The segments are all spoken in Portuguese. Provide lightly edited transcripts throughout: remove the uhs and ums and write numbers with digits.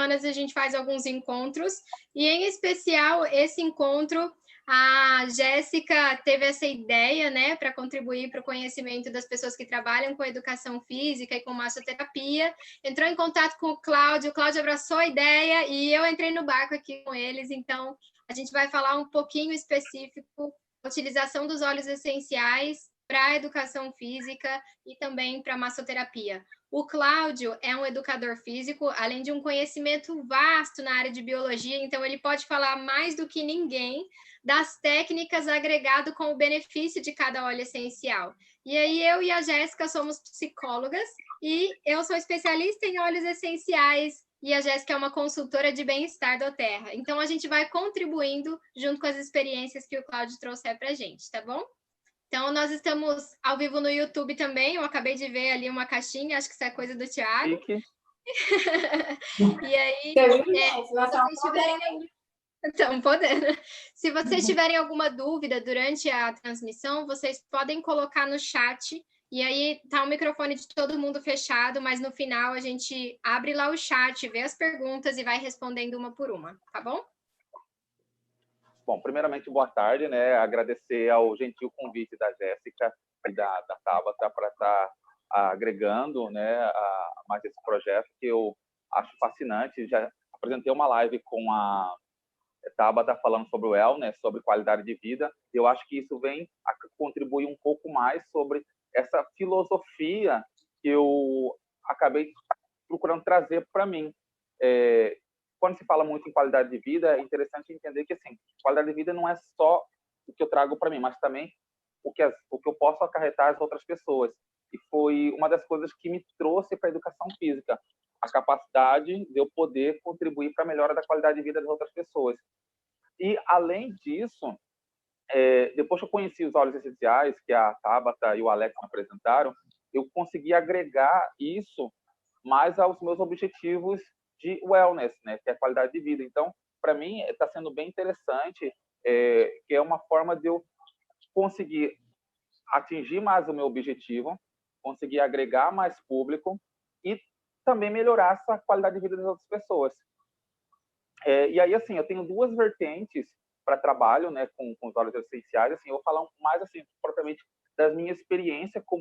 semanas a gente faz alguns encontros, e em especial esse encontro, a Jéssica teve essa ideia, né, para contribuir para o conhecimento das pessoas que trabalham com educação física e com massoterapia. Entrou em contato com o Cláudio abraçou a ideia e eu entrei no barco aqui com eles. Então, a gente vai falar um pouquinho específico da utilização dos óleos essenciais para a educação física e também para a massoterapia. O Cláudio é um educador físico, além de um conhecimento vasto na área de biologia, então ele pode falar mais do que ninguém das técnicas agregado com o benefício de cada óleo essencial. E aí eu e a Jéssica somos psicólogas e eu sou especialista em óleos essenciais e a Jéssica é uma consultora de bem-estar do Terra. Então a gente vai contribuindo junto com as experiências que o Cláudio trouxer para a gente, tá bom? Então, nós estamos ao vivo no YouTube também. Eu acabei de ver ali uma caixinha, acho que isso é coisa do Thiago. E aí, se vocês tiverem... Estão podendo. Se vocês tiverem alguma dúvida durante a transmissão, vocês podem colocar no chat. E aí tá o microfone de todo mundo fechado, mas no final a gente abre lá o chat, vê as perguntas e vai respondendo uma por uma, tá bom? Bom, primeiramente, boa tarde, né? Agradecer ao gentil convite da Jéssica e da Tabata para estar agregando, né, a mais esse projeto que eu acho fascinante. Já apresentei uma live com a Tabata falando sobre o wellness, sobre qualidade de vida. Eu acho que isso vem a contribuir um pouco mais sobre essa filosofia que eu acabei procurando trazer para mim. Quando se fala muito em qualidade de vida, é interessante entender que, assim, qualidade de vida não é só o que eu trago para mim, mas também o que eu posso acarretar às outras pessoas. E foi uma das coisas que me trouxe para a educação física, a capacidade de eu poder contribuir para a melhora da qualidade de vida das outras pessoas. E, além disso, depois que eu conheci os óleos essenciais, que a Tabata e o Alex me apresentaram, eu consegui agregar isso mais aos meus objetivos de wellness, né, que é a qualidade de vida. Então, para mim, está sendo bem interessante, que é uma forma de eu conseguir atingir mais o meu objetivo, conseguir agregar mais público e também melhorar essa qualidade de vida das outras pessoas. E aí, assim, eu tenho duas vertentes para trabalho, né, com os óleos essenciais. Assim, eu vou falar mais, assim, propriamente da minha experiência com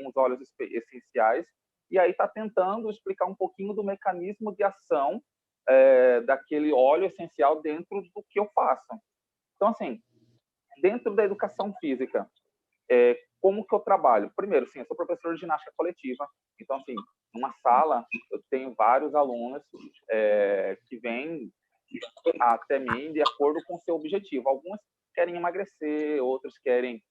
os óleos essenciais, e aí está tentando explicar um pouquinho do mecanismo de ação daquele óleo essencial dentro do que eu faço. Então, assim, dentro da educação física, como que eu trabalho? Primeiro, sim, eu sou professor de ginástica coletiva, então, assim, numa sala eu tenho vários alunos que vêm até mim de acordo com o seu objetivo. Alguns querem emagrecer, outros querem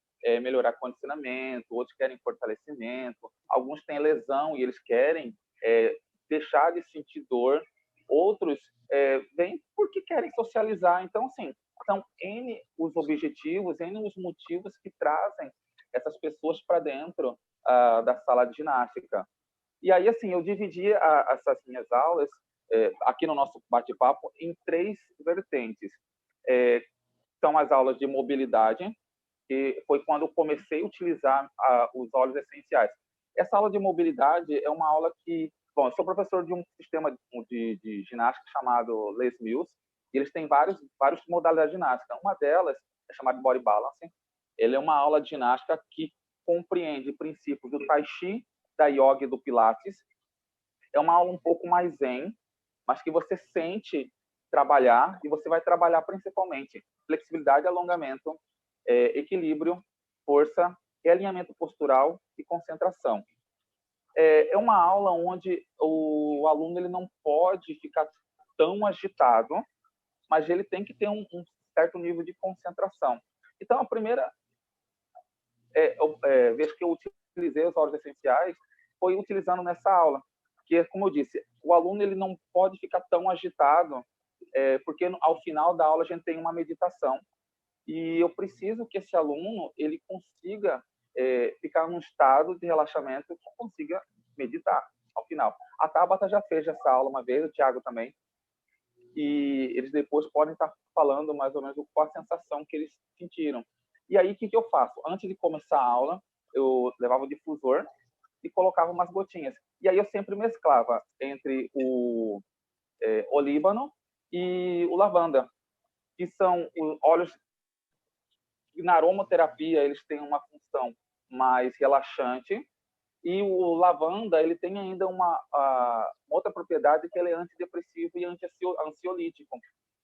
melhorar condicionamento, outros querem fortalecimento, alguns têm lesão e eles querem deixar de sentir dor, outros vêm porque querem socializar. Então, assim, são N os objetivos, N os motivos que trazem essas pessoas para dentro da sala de ginástica. E aí, assim, eu dividi essas minhas aulas aqui no nosso bate-papo em 3 vertentes. São as aulas de mobilidade, que foi quando eu comecei a utilizar os óleos essenciais. Essa aula de mobilidade é uma aula que... Bom, eu sou professor de um sistema de ginástica chamado Les Mills, e eles têm várias modalidades de ginástica. Uma delas é chamada Body Balance. Ele é uma aula de ginástica que compreende princípios do Tai Chi, da Yoga e do Pilates. É uma aula um pouco mais zen, mas que você sente trabalhar, e você vai trabalhar principalmente flexibilidade, alongamento, equilíbrio, força, alinhamento postural e concentração. É uma aula onde o aluno ele não pode ficar tão agitado, mas ele tem que ter um certo nível de concentração. Então, a primeira vez que eu utilizei os óleos essenciais foi utilizando nessa aula, que, como eu disse, o aluno ele não pode ficar tão agitado, porque ao final da aula a gente tem uma meditação, e eu preciso que esse aluno ele consiga ficar num estado de relaxamento que consiga meditar ao final. A Tabata já fez essa aula uma vez, o Thiago também, e eles depois podem estar falando mais ou menos qual a sensação que eles sentiram. E aí, o que eu faço? Antes de começar a aula, eu levava o difusor e colocava umas gotinhas. E aí eu sempre mesclava entre o olíbano e o lavanda, que são óleos que na aromaterapia eles têm uma função mais relaxante, e o lavanda ele tem ainda uma outra propriedade, que ele é antidepressivo e ansiolítico.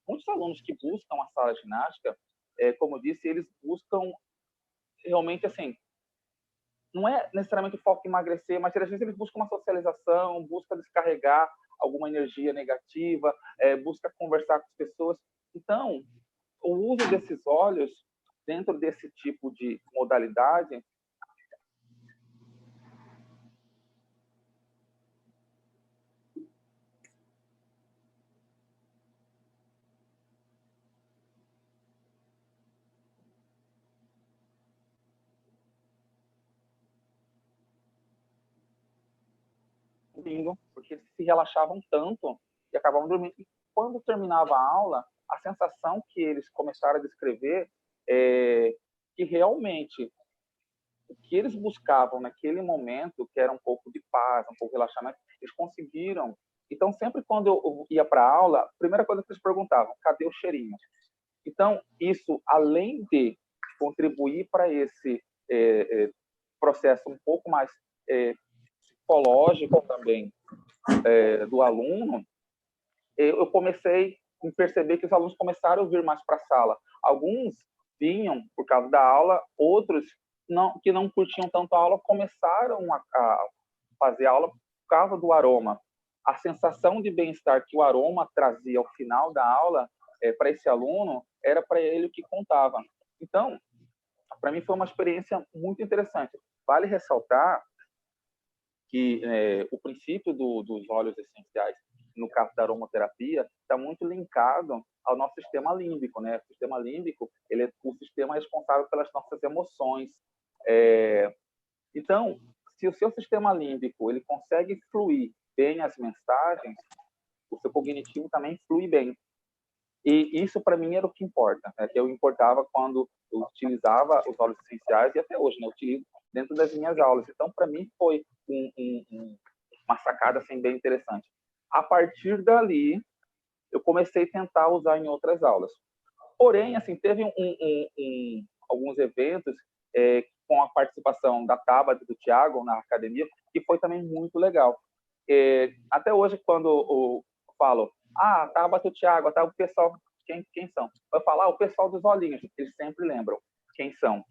Muitos alunos que buscam a sala de ginástica, como eu disse, eles buscam realmente assim, não é necessariamente o foco em emagrecer, mas às vezes eles buscam uma socialização, busca descarregar alguma energia negativa, busca conversar com as pessoas. Então, o uso desses óleos dentro desse tipo de modalidade porque eles se relaxavam tanto e acabavam dormindo. E quando terminava a aula, a sensação que eles começaram a descrever é que realmente o que eles buscavam naquele momento, que era um pouco de paz, um pouco de relaxamento, eles conseguiram. Então, sempre quando eu ia para a aula, a primeira coisa que eles perguntavam, cadê o cheirinho? Então, isso, além de contribuir para esse processo um pouco mais psicológico também do aluno, eu comecei a perceber que os alunos começaram a vir mais para a sala. Alguns vinham por causa da aula, outros que não curtiam tanto a aula começaram a fazer aula por causa do aroma. A sensação de bem-estar que o aroma trazia ao final da aula para esse aluno era para ele o que contava. Então, para mim foi uma experiência muito interessante. Vale ressaltar que o princípio dos óleos essenciais, no caso da aromaterapia, está muito linkado ao nosso sistema límbico, né? O sistema límbico, ele é o sistema responsável pelas nossas emoções. Então, se o seu sistema límbico ele consegue fluir bem as mensagens, o seu cognitivo também flui bem. E isso, para mim, era o que importa. Né? Eu importava quando eu utilizava os óleos essenciais, e até hoje, né? Eu utilizo dentro das minhas aulas. Então, para mim, foi uma sacada assim, bem interessante. A partir dali, eu comecei a tentar usar em outras aulas. Porém, assim, teve alguns eventos com a participação da Tabata e do Thiago na academia, que foi também muito legal. Até hoje, quando eu falo, Tabata e o Thiago, o pessoal, quem são? Eu falo, o pessoal dos olhinhos, eles sempre lembram quem são.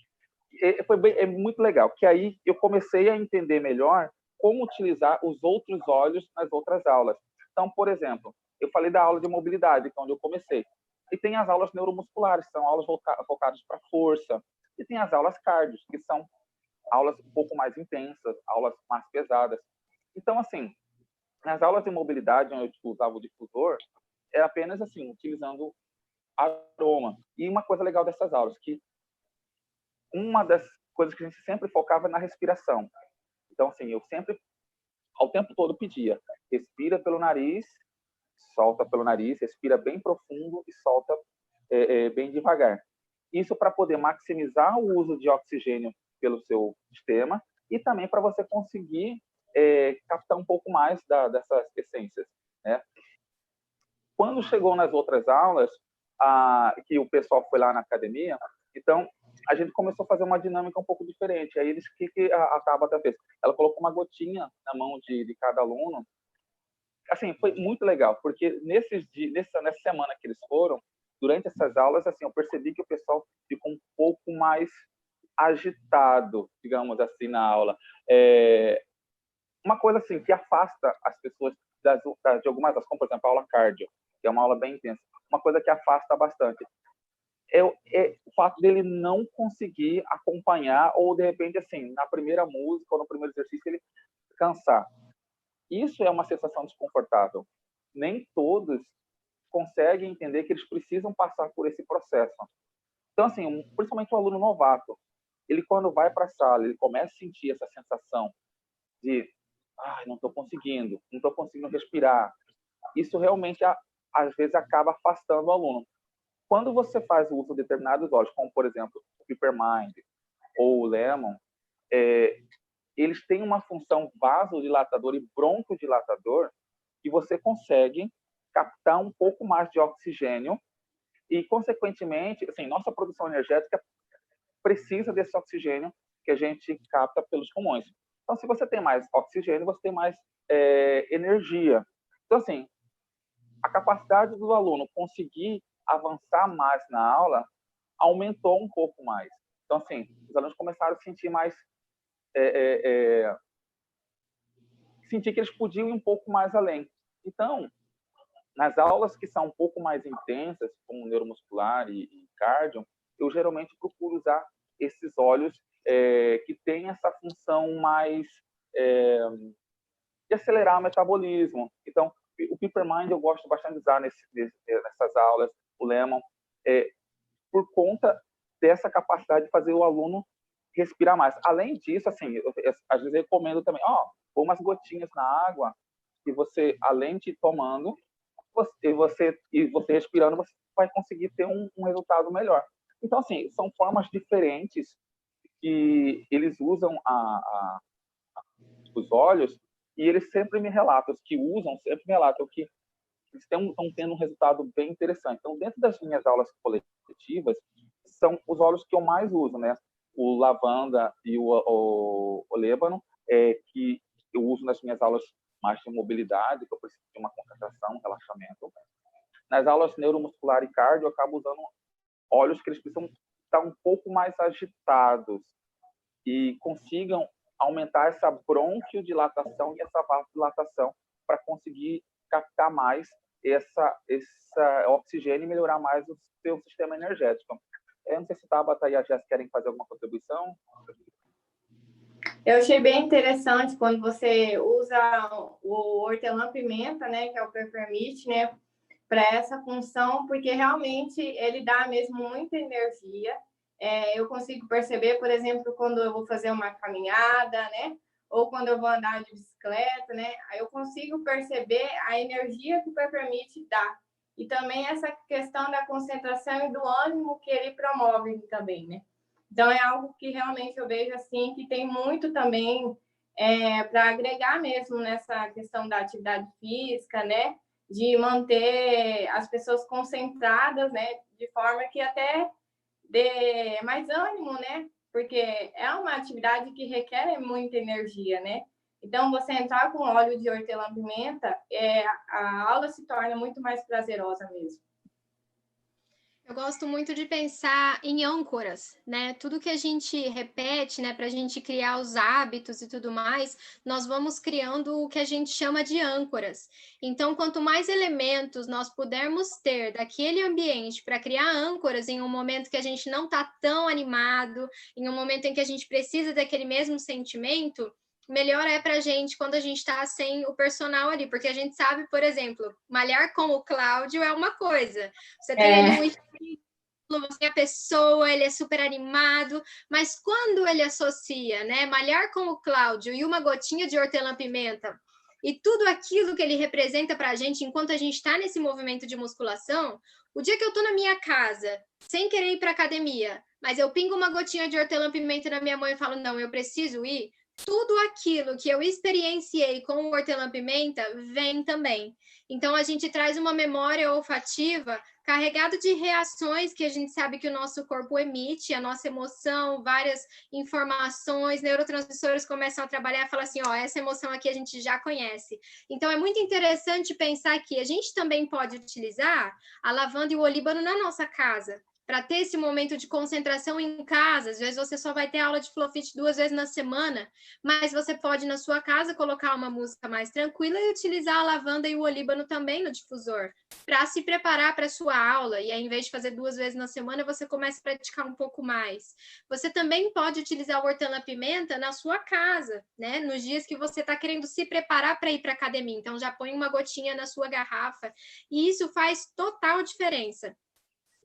Foi muito legal, que aí eu comecei a entender melhor como utilizar os outros olhos nas outras aulas. Então, por exemplo, eu falei da aula de mobilidade, que é onde eu comecei. E tem as aulas neuromusculares, que são aulas focadas para força. E tem as aulas cardio, que são aulas um pouco mais intensas, aulas mais pesadas. Então, assim, nas aulas de mobilidade, onde eu usava o difusor, é apenas assim, utilizando aroma. E uma coisa legal dessas aulas, que uma das coisas que a gente sempre focava na respiração. Então, assim, eu sempre, ao tempo todo, pedia, respira pelo nariz, solta pelo nariz, respira bem profundo e solta bem devagar. Isso para poder maximizar o uso de oxigênio pelo seu sistema e também para você conseguir captar um pouco mais dessas essências, né? Quando chegou nas outras aulas, que o pessoal foi lá na academia, então a gente começou a fazer uma dinâmica um pouco diferente. Aí eles, que a Tabata fez? Ela colocou uma gotinha na mão de cada aluno. Assim, foi muito legal, porque nessa semana que eles foram, durante essas aulas, assim, eu percebi que o pessoal ficou um pouco mais agitado, digamos assim, na aula. Uma coisa assim que afasta as pessoas de algumas aulas, como por exemplo a aula cardio, que é uma aula bem intensa. Uma coisa que afasta bastante é o fato dele não conseguir acompanhar ou de repente assim na primeira música ou no primeiro exercício ele cansar. Isso é uma sensação desconfortável. Nem todos conseguem entender que eles precisam passar por esse processo. Então assim, principalmente o aluno novato, ele quando vai para a sala, ele começa a sentir essa sensação de não estou conseguindo respirar. Isso realmente às vezes acaba afastando o aluno. Quando você faz o uso de determinados óleos, como por exemplo o Peppermind ou o Lemon, eles têm uma função vasodilatador e broncodilatador que você consegue captar um pouco mais de oxigênio e, consequentemente, assim, nossa produção energética precisa desse oxigênio que a gente capta pelos pulmões. Então, se você tem mais oxigênio, você tem mais energia. Então, assim, a capacidade do aluno conseguir avançar mais na aula aumentou um pouco mais. Então, assim, os alunos começaram a sentir mais... sentir que eles podiam ir um pouco mais além. Então, nas aulas que são um pouco mais intensas, como neuromuscular e cardio, eu geralmente procuro usar esses olhos que têm essa função mais de acelerar o metabolismo. Então, o Peppermind eu gosto bastante de usar nessas aulas, o Lemon, por conta dessa capacidade de fazer o aluno respirar mais. Além disso, assim, às vezes eu recomendo também, pôr umas gotinhas na água e você, além de ir tomando, você respirando, você vai conseguir ter um resultado melhor. Então, assim, são formas diferentes que eles usam os olhos e eles sempre me relatam, os que usam sempre me relatam que eles estão tendo um resultado bem interessante. Então, dentro das minhas aulas coletivas, são os óleos que eu mais uso, né? O lavanda e o olíbano, que eu uso nas minhas aulas mais de mobilidade, que eu preciso de uma concentração, relaxamento. Nas aulas neuromuscular e cardio, eu acabo usando óleos que eles precisam estar um pouco mais agitados e consigam aumentar essa bronquiodilatação e essa vasodilatação para conseguir captar mais esse oxigênio e melhorar mais o seu sistema energético. Eu não sei se Tabata e a Jéssica querem fazer alguma contribuição. Eu achei bem interessante quando você usa o hortelã-pimenta, né, que é o peppermint, né, para essa função, porque realmente ele dá mesmo muita energia. Eu consigo perceber, por exemplo, quando eu vou fazer uma caminhada, né, ou quando eu vou andar de bicicleta, né, aí eu consigo perceber a energia que o peppermint dá. E também essa questão da concentração e do ânimo que ele promove também, né? Então, é algo que realmente eu vejo assim, que tem muito também para agregar mesmo nessa questão da atividade física, né? De manter as pessoas concentradas, né? De forma que até dê mais ânimo, né? Porque é uma atividade que requer muita energia, né? Então, você entrar com óleo de hortelã-pimenta, a aula se torna muito mais prazerosa mesmo. Eu gosto muito de pensar em âncoras, né? Tudo que a gente repete, né, para a gente criar os hábitos e tudo mais, nós vamos criando o que a gente chama de âncoras. Então, quanto mais elementos nós pudermos ter daquele ambiente para criar âncoras em um momento que a gente não está tão animado, em um momento em que a gente precisa daquele mesmo sentimento, melhor é pra gente quando a gente tá sem o personal ali, porque a gente sabe, por exemplo, malhar com o Cláudio é uma coisa. Você tem ali um estilo, você é a pessoa, ele é super animado, mas quando ele associa, né, malhar com o Cláudio e uma gotinha de hortelã-pimenta e tudo aquilo que ele representa pra gente enquanto a gente tá nesse movimento de musculação, o dia que eu tô na minha casa, sem querer ir pra academia, mas eu pingo uma gotinha de hortelã-pimenta na minha mão e falo, não, eu preciso ir, tudo aquilo que eu experienciei com o hortelã-pimenta vem também. Então, a gente traz uma memória olfativa carregada de reações que a gente sabe que o nosso corpo emite, a nossa emoção, várias informações, neurotransmissores começam a trabalhar e falam assim, essa emoção aqui a gente já conhece. Então, é muito interessante pensar que a gente também pode utilizar a lavanda e o olíbano na nossa casa, para ter esse momento de concentração em casa. Às vezes você só vai ter aula de Flowfit 2 vezes na semana, mas você pode na sua casa colocar uma música mais tranquila e utilizar a lavanda e o olíbano também no difusor, para se preparar para a sua aula, e aí, em vez de fazer 2 vezes na semana, você começa a praticar um pouco mais. Você também pode utilizar o hortelã-pimenta na sua casa, né? Nos dias que você está querendo se preparar para ir para a academia, então já põe uma gotinha na sua garrafa, e isso faz total diferença.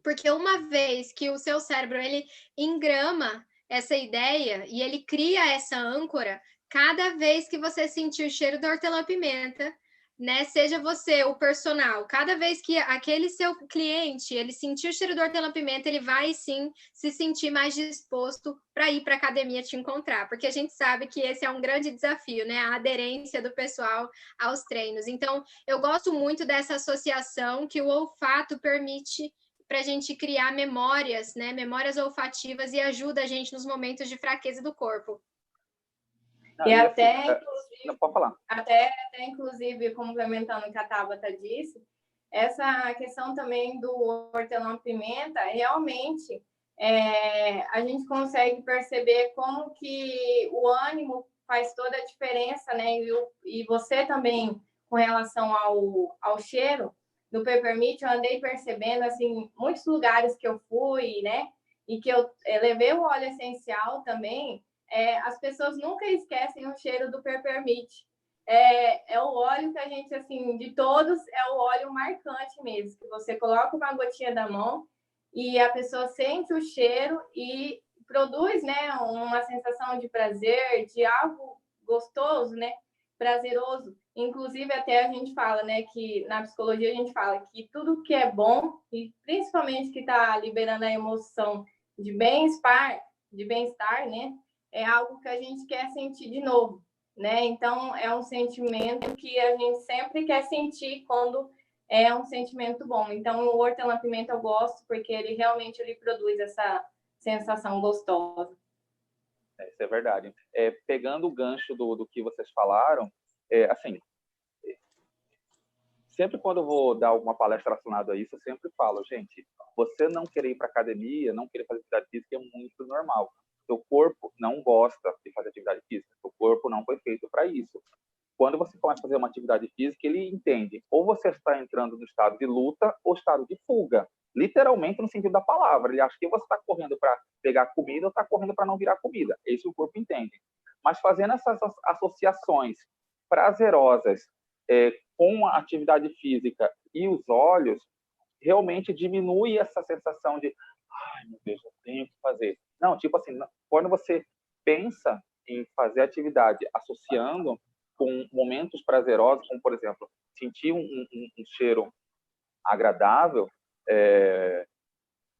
Porque uma vez que o seu cérebro ele engrama essa ideia e ele cria essa âncora, cada vez que você sentir o cheiro da hortelã-pimenta, né? Seja você o personal. Cada vez que aquele seu cliente ele sentir o cheiro do hortelã-pimenta, ele vai sim se sentir mais disposto para ir para a academia te encontrar, porque a gente sabe que esse é um grande desafio, né? A aderência do pessoal aos treinos. Então, eu gosto muito dessa associação que o olfato permite para a gente criar memórias, né? Memórias olfativas e ajuda a gente nos momentos de fraqueza do corpo. E até, não pode falar. Até, inclusive, complementando o que a Tabata disse, essa questão também do hortelã-pimenta, realmente, a gente consegue perceber como que o ânimo faz toda a diferença, né? E você também, com relação ao cheiro do Peppermint, eu andei percebendo, assim, muitos lugares que eu fui, né? E que eu levei o óleo essencial também, as pessoas nunca esquecem o cheiro do Peppermint. É o óleo que a gente, assim, de todos, é o óleo marcante mesmo, que você coloca uma gotinha da mão e a pessoa sente o cheiro e produz, né, uma sensação de prazer, de algo gostoso, né, prazeroso. Inclusive, até a gente fala, né, que na psicologia a gente fala que tudo que é bom, e principalmente que está liberando a emoção de bem-estar, né, é algo que a gente quer sentir de novo, né? Então, é um sentimento que a gente sempre quer sentir quando é um sentimento bom. Então, o hortelã-pimenta eu gosto porque ele realmente produz essa sensação gostosa. Isso é verdade. Pegando o gancho do que vocês falaram, assim, sempre quando eu vou dar alguma palestra relacionada a isso, eu sempre falo, gente, você não querer ir para academia, não querer fazer atividade física é muito normal. Seu corpo não gosta de fazer atividade física, seu corpo não foi feito para isso. Quando você começa a fazer uma atividade física, ele entende ou você está entrando no estado de luta ou estado de fuga, literalmente no sentido da palavra. Ele acha que você está correndo para pegar comida ou está correndo para não virar comida. Isso o corpo entende. Mas fazendo essas associações prazerosas com a atividade física e os olhos, realmente diminui essa sensação de ai, meu Deus, eu tenho que fazer. Não, tipo assim, quando você pensa em fazer atividade associando com momentos prazerosos, como, por exemplo, sentir um cheiro agradável,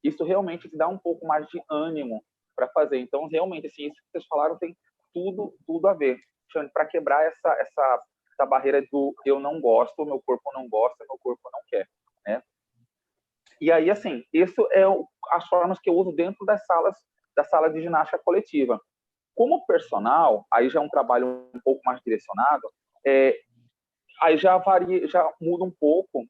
isso realmente te dá um pouco mais de ânimo para fazer. Então, realmente, assim, isso que vocês falaram tem tudo a ver. Para quebrar essa barreira do eu não gosto, meu corpo não gosta, meu corpo não quer, né? E aí, assim, isso é as formas que eu uso dentro da sala de ginástica coletiva. Como personal, aí já é um trabalho um pouco mais direcionado, aí já varia, já muda um pouco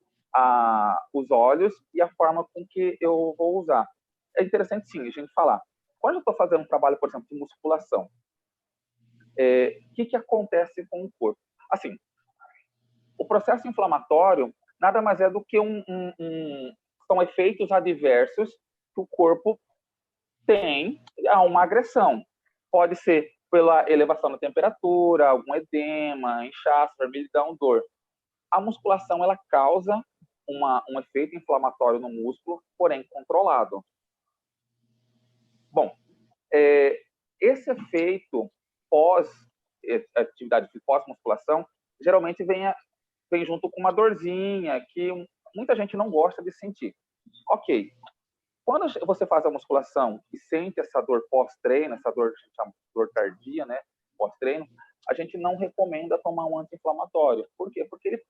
os olhos e a forma com que eu vou usar. É interessante, sim, a gente falar. Quando eu estou fazendo um trabalho, por exemplo, de musculação, o que acontece com o corpo? Assim, o processo inflamatório nada mais é do que são efeitos adversos que o corpo tem a uma agressão. Pode ser pela elevação da temperatura, algum edema, inchaço, vermelhidão, dor. A musculação ela causa um efeito inflamatório no músculo, porém controlado. Bom, esse efeito pós-atividade pós-musculação geralmente vem junto com uma dorzinha que muita gente não gosta de sentir. Ok. Quando você faz a musculação e sente essa dor pós-treino, essa dor que a gente chama de dor tardia, né, pós-treino, a gente não recomenda tomar um anti-inflamatório. Por quê? Porque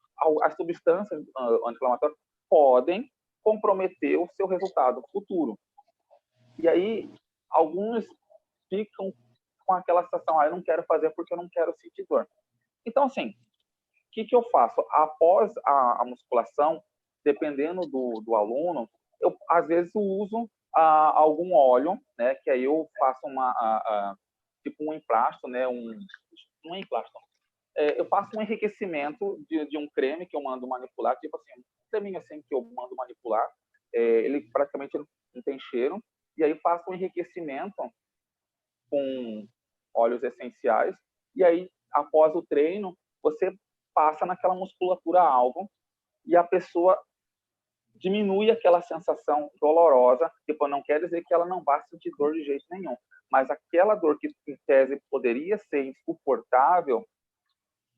as substâncias anti-inflamatórias podem comprometer o seu resultado futuro. E aí, alguns ficam com aquela sensação, eu não quero fazer porque eu não quero sentir dor. Então, assim, o que eu faço? Após a musculação, dependendo do aluno, eu, às vezes, uso algum óleo, né, que aí eu faço tipo um emplasto, né, não é emplasto, eu faço um enriquecimento de um creme que eu mando manipular, tipo assim, um creminho assim que eu mando manipular, ele praticamente não tem cheiro, e aí faço um enriquecimento com óleos essenciais, e aí, após o treino, você passa naquela musculatura alvo e a pessoa diminui aquela sensação dolorosa, tipo, não quer dizer que ela não vá sentir dor de jeito nenhum, mas aquela dor que, em tese, poderia ser insuportável,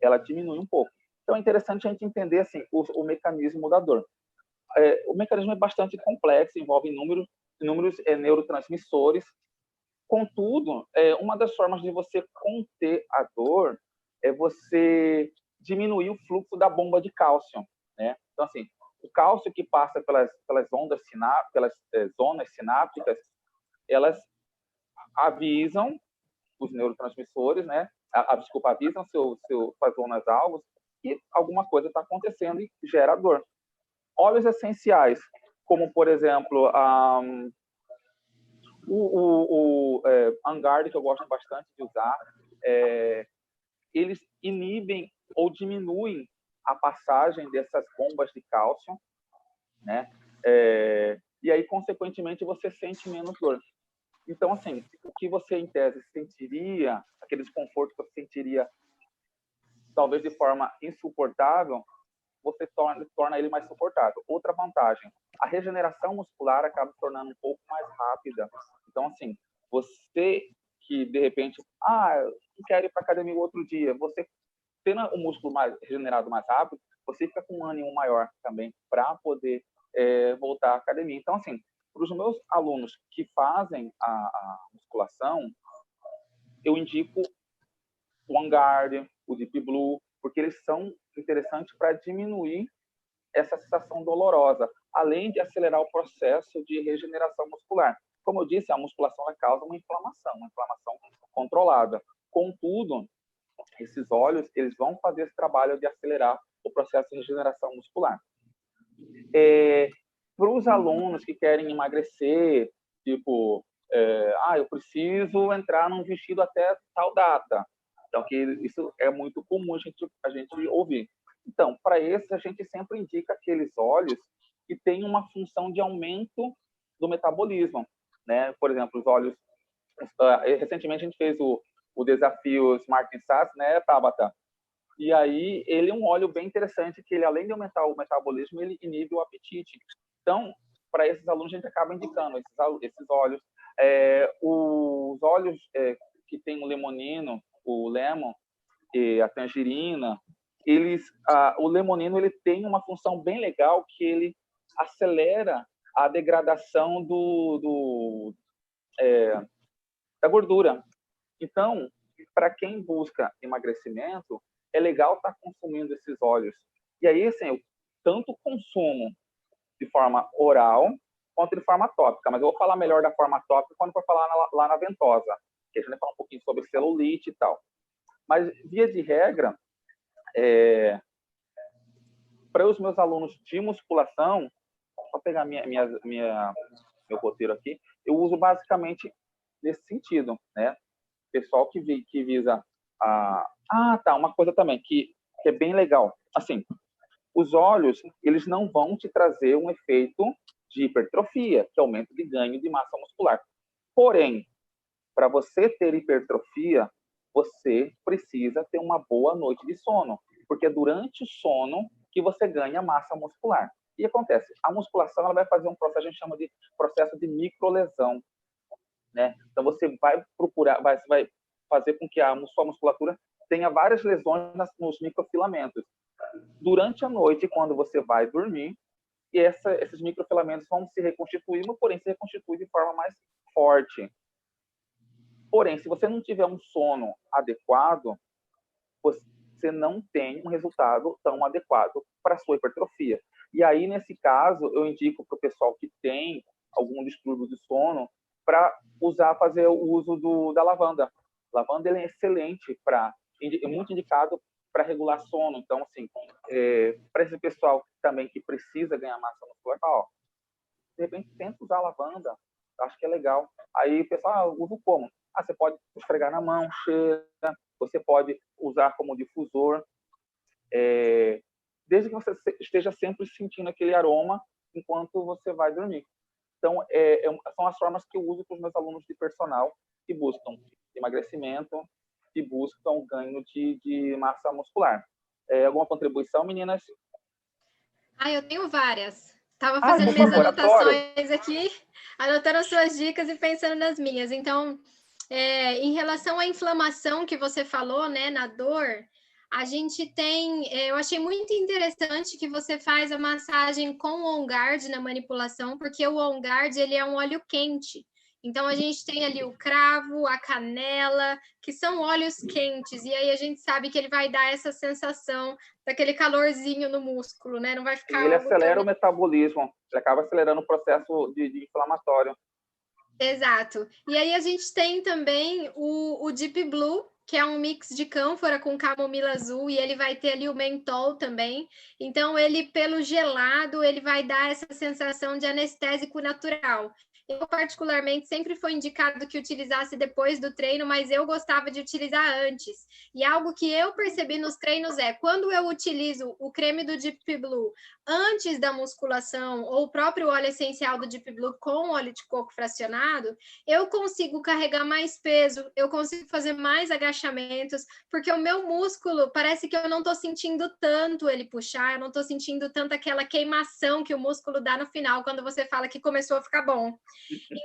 ela diminui um pouco. Então, é interessante a gente entender assim, o mecanismo da dor. O mecanismo é bastante complexo, envolve inúmeros neurotransmissores. Contudo, uma das formas de você conter a dor é você diminuir o fluxo da bomba de cálcio, né? Então, assim, o cálcio que passa pelas zonas sinápticas, elas avisam os neurotransmissores, né? Avisam suas zonas alvos que alguma coisa está acontecendo e gera dor. Óleos essenciais, como, por exemplo, o Angard, que eu gosto bastante de usar, eles inibem ou diminuem a passagem dessas bombas de cálcio, né? E aí, consequentemente, você sente menos dor. Então, assim, o que você, em tese, sentiria, aquele desconforto que você sentiria, talvez de forma insuportável, você torna ele mais suportável. Outra vantagem, a regeneração muscular acaba se tornando um pouco mais rápida. Então, assim, você que, de repente, eu quero ir para a academia o outro dia, você tendo o músculo mais regenerado mais rápido, você fica com um ânimo maior também para poder voltar à academia. Então, assim, para os meus alunos que fazem a musculação, eu indico o Angard, o Deep Blue, porque eles são interessantes para diminuir essa sensação dolorosa, além de acelerar o processo de regeneração muscular. Como eu disse, a musculação causa uma inflamação controlada. Contudo, esses óleos, eles vão fazer esse trabalho de acelerar o processo de regeneração muscular. Para os alunos que querem emagrecer, tipo, eu preciso entrar num vestido até tal data. Então, que isso é muito comum a gente ouvir. Então, para esse, a gente sempre indica aqueles óleos que têm uma função de aumento do metabolismo, né? Por exemplo, os óleos... recentemente, a gente fez o desafio Smart Sass, né, Tabata? E aí, ele é um óleo bem interessante, que ele, além de aumentar o metabolismo, ele inibe o apetite. Então, para esses alunos, a gente acaba indicando esses óleos. Os óleos que tem o limonino, o lemon e a tangerina, o limonino ele tem uma função bem legal, que ele acelera a degradação da gordura. Então, para quem busca emagrecimento, é legal estar consumindo esses óleos. E aí, assim, eu tanto consumo de forma oral quanto de forma tópica, mas eu vou falar melhor da forma tópica quando for falar lá na ventosa, que a gente vai falar um pouquinho sobre celulite e tal. Mas, via de regra, para os meus alunos de musculação, só pegar meu roteiro aqui, eu uso basicamente nesse sentido, né? Pessoal que visa uma coisa também que é bem legal. Assim, os óleos, eles não vão te trazer um efeito de hipertrofia, que é aumento de ganho de massa muscular. Porém, para você ter hipertrofia, você precisa ter uma boa noite de sono, porque é durante o sono que você ganha massa muscular. E acontece, a musculação ela vai fazer um processo, a gente chama de processo de microlesão, né? Então você vai procurar, vai fazer com que a sua musculatura tenha várias lesões nos microfilamentos. Durante a noite, quando você vai dormir, e esses microfilamentos vão se reconstituir, mas porém se reconstitui de forma mais forte. Porém, se você não tiver um sono adequado, você não tem um resultado tão adequado para a sua hipertrofia. E aí, nesse caso, eu indico para o pessoal que tem algum distúrbio de sono para fazer o uso da lavanda. A lavanda é excelente, é muito indicado para regular sono. Então, assim, para esse pessoal também que precisa ganhar massa muscular, de repente tenta usar a lavanda, acho que é legal. Aí o pessoal, usa como? Você pode esfregar na mão, cheira, você pode usar como difusor, desde que você esteja sempre sentindo aquele aroma enquanto você vai dormir. Então, são as formas que eu uso para os meus alunos de personal que buscam emagrecimento e buscam ganho de massa muscular. Alguma contribuição, meninas? Eu tenho várias. Estava fazendo minhas anotações aqui, anotando as suas dicas e pensando nas minhas. Então, em relação à inflamação que você falou, né, na dor, A gente tem, eu achei muito interessante que você faz a massagem com o On Guard na manipulação, porque o On Guard, ele é um óleo quente. Então, a gente tem ali o cravo, a canela, que são óleos quentes, e aí a gente sabe que ele vai dar essa sensação daquele calorzinho no músculo, né? Não vai ficar... Ele acelera o metabolismo, ele acaba acelerando o processo de inflamatório. Exato. E aí a gente tem também o Deep Blue, que é um mix de cânfora com camomila azul, e ele vai ter ali o mentol também. Então, ele, pelo gelado, ele vai dar essa sensação de anestésico natural. Eu, particularmente, sempre foi indicado que utilizasse depois do treino, mas eu gostava de utilizar antes. E algo que eu percebi nos treinos é, quando eu utilizo o creme do Deep Blue antes da musculação, ou o próprio óleo essencial do Deep Blue com óleo de coco fracionado, eu consigo carregar mais peso, eu consigo fazer mais agachamentos, porque o meu músculo, parece que eu não estou sentindo tanto ele puxar, eu não estou sentindo tanto aquela queimação que o músculo dá no final, quando você fala que começou a ficar bom.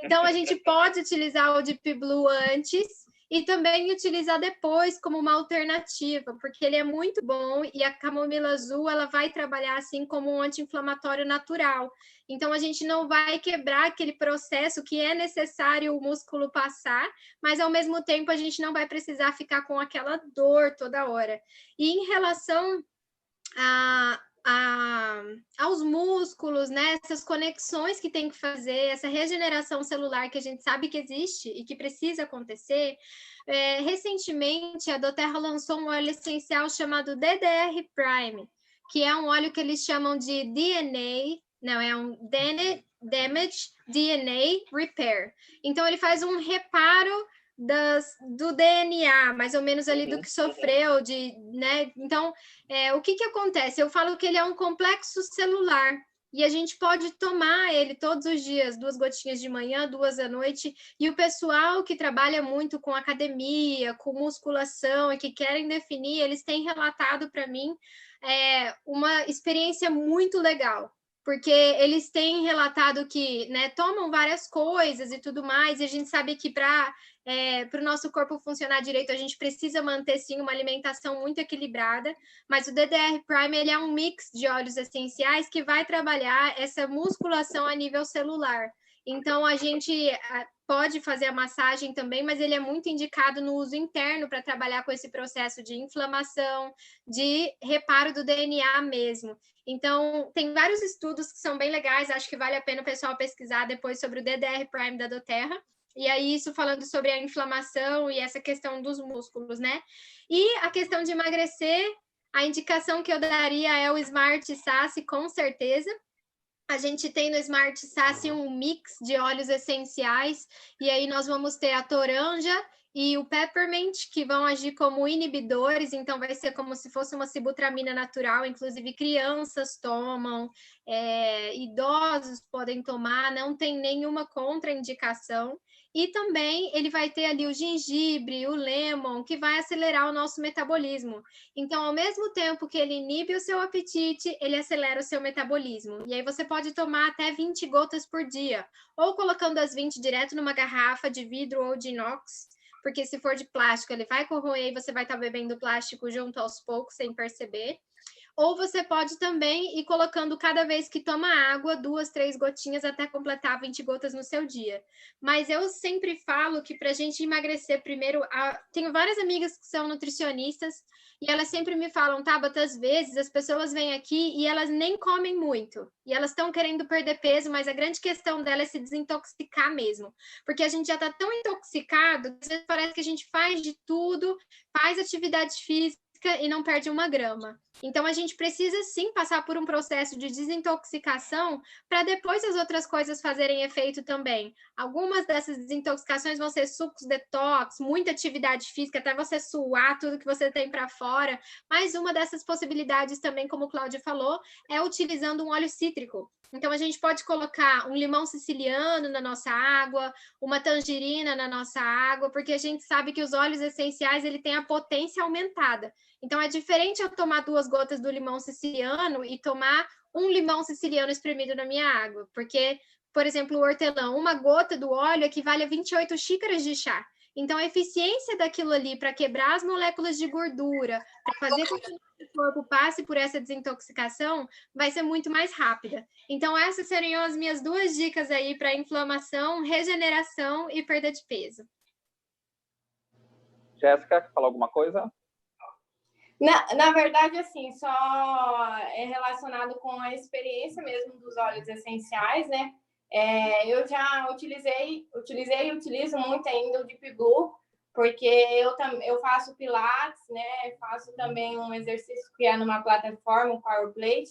Então, a gente pode utilizar o Deep Blue antes e também utilizar depois como uma alternativa, porque ele é muito bom e a camomila azul, ela vai trabalhar assim como um anti-inflamatório natural. Então, a gente não vai quebrar aquele processo que é necessário o músculo passar, mas ao mesmo tempo a gente não vai precisar ficar com aquela dor toda hora. E em relação aos músculos, né? Essas conexões que tem que fazer, essa regeneração celular que a gente sabe que existe e que precisa acontecer. Recentemente, a doTERRA lançou um óleo essencial chamado DDR Prime, que é um óleo que eles chamam de DNA, não, é um Damage DNA Repair. Então, ele faz um reparo do DNA, mais ou menos ali do que sofreu, né? Então, o que acontece? Eu falo que ele é um complexo celular, e a gente pode tomar ele todos os dias, 2 gotinhas de manhã, 2 à noite, e o pessoal que trabalha muito com academia, com musculação, e que querem definir, eles têm relatado para mim uma experiência muito legal, porque eles têm relatado que, né, tomam várias coisas e tudo mais, e a gente sabe que para o nosso corpo funcionar direito, a gente precisa manter, sim, uma alimentação muito equilibrada, mas o DDR Prime, ele é um mix de óleos essenciais que vai trabalhar essa musculação a nível celular. Então, a gente pode fazer a massagem também, mas ele é muito indicado no uso interno para trabalhar com esse processo de inflamação, de reparo do DNA mesmo. Então, tem vários estudos que são bem legais, acho que vale a pena o pessoal pesquisar depois sobre o DDR Prime da doTERRA. E aí, isso falando sobre a inflamação e essa questão dos músculos, né? E a questão de emagrecer, a indicação que eu daria é o Smart Sasse, com certeza. A gente tem no Smart Sasse um mix de óleos essenciais, e aí nós vamos ter a toranja e o peppermint, que vão agir como inibidores, então vai ser como se fosse uma sibutramina natural, inclusive crianças tomam, idosos podem tomar, não tem nenhuma contraindicação. E também ele vai ter ali o gengibre, o lemon, que vai acelerar o nosso metabolismo. Então, ao mesmo tempo que ele inibe o seu apetite, ele acelera o seu metabolismo. E aí você pode tomar até 20 gotas por dia, ou colocando as 20 direto numa garrafa de vidro ou de inox, porque se for de plástico, ele vai corroer e você vai estar bebendo plástico junto aos poucos, sem perceber. Ou você pode também ir colocando cada vez que toma água, 2, 3 gotinhas até completar 20 gotas no seu dia. Mas eu sempre falo que para a gente emagrecer primeiro, tenho várias amigas que são nutricionistas e elas sempre me falam, Tabata, às vezes as pessoas vêm aqui e elas nem comem muito. E elas estão querendo perder peso, mas a grande questão dela é se desintoxicar mesmo. Porque a gente já está tão intoxicado, que parece que a gente faz de tudo, faz atividade física e não perde uma grama. Então, a gente precisa, sim, passar por um processo de desintoxicação para depois as outras coisas fazerem efeito também. Algumas dessas desintoxicações vão ser sucos detox, muita atividade física, até você suar tudo que você tem para fora. Mas uma dessas possibilidades também, como o Cláudio falou, é utilizando um óleo cítrico. Então, a gente pode colocar um limão siciliano na nossa água, uma tangerina na nossa água, porque a gente sabe que os óleos essenciais, ele tem a potência aumentada. Então, é diferente eu tomar 2 gotas do limão siciliano e tomar um limão siciliano espremido na minha água. Porque, por exemplo, o hortelã, 1 gota do óleo equivale a 28 xícaras de chá. Então, a eficiência daquilo ali para quebrar as moléculas de gordura, para fazer com que o corpo passe por essa desintoxicação, vai ser muito mais rápida. Então, essas seriam as minhas 2 dicas aí para inflamação, regeneração e perda de peso. Jéssica, quer falar alguma coisa? Na verdade, assim, só é relacionado com a experiência mesmo dos óleos essenciais, né? Eu já utilizei e utilizo muito ainda o Deep Blue, porque eu faço pilates, né? Faço também um exercício que é numa plataforma, o Power Plate,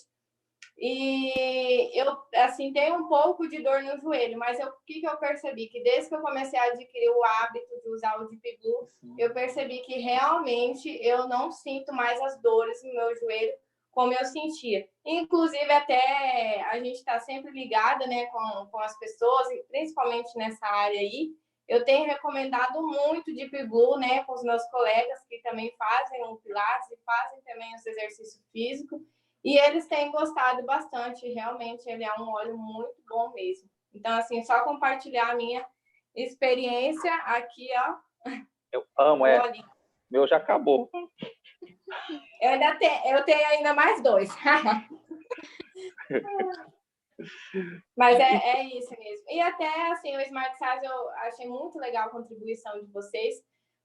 e eu, assim, tenho um pouco de dor no joelho, mas o que eu percebi? Que desde que eu comecei a adquirir o hábito de usar o Deep Blue, eu percebi que realmente eu não sinto mais as dores no meu joelho como eu sentia. Inclusive, até a gente está sempre ligada, né, com as pessoas, principalmente nessa área aí. Eu tenho recomendado muito o Deep Blue, né, com os meus colegas que também fazem o Pilates e fazem também os exercícios físicos. E eles têm gostado bastante, realmente ele é um óleo muito bom mesmo. Então, assim, só compartilhar a minha experiência aqui, ó. Eu amo, meu já acabou. Eu tenho ainda mais 2. Mas é isso mesmo. E até, assim, o Smart Size eu achei muito legal a contribuição de vocês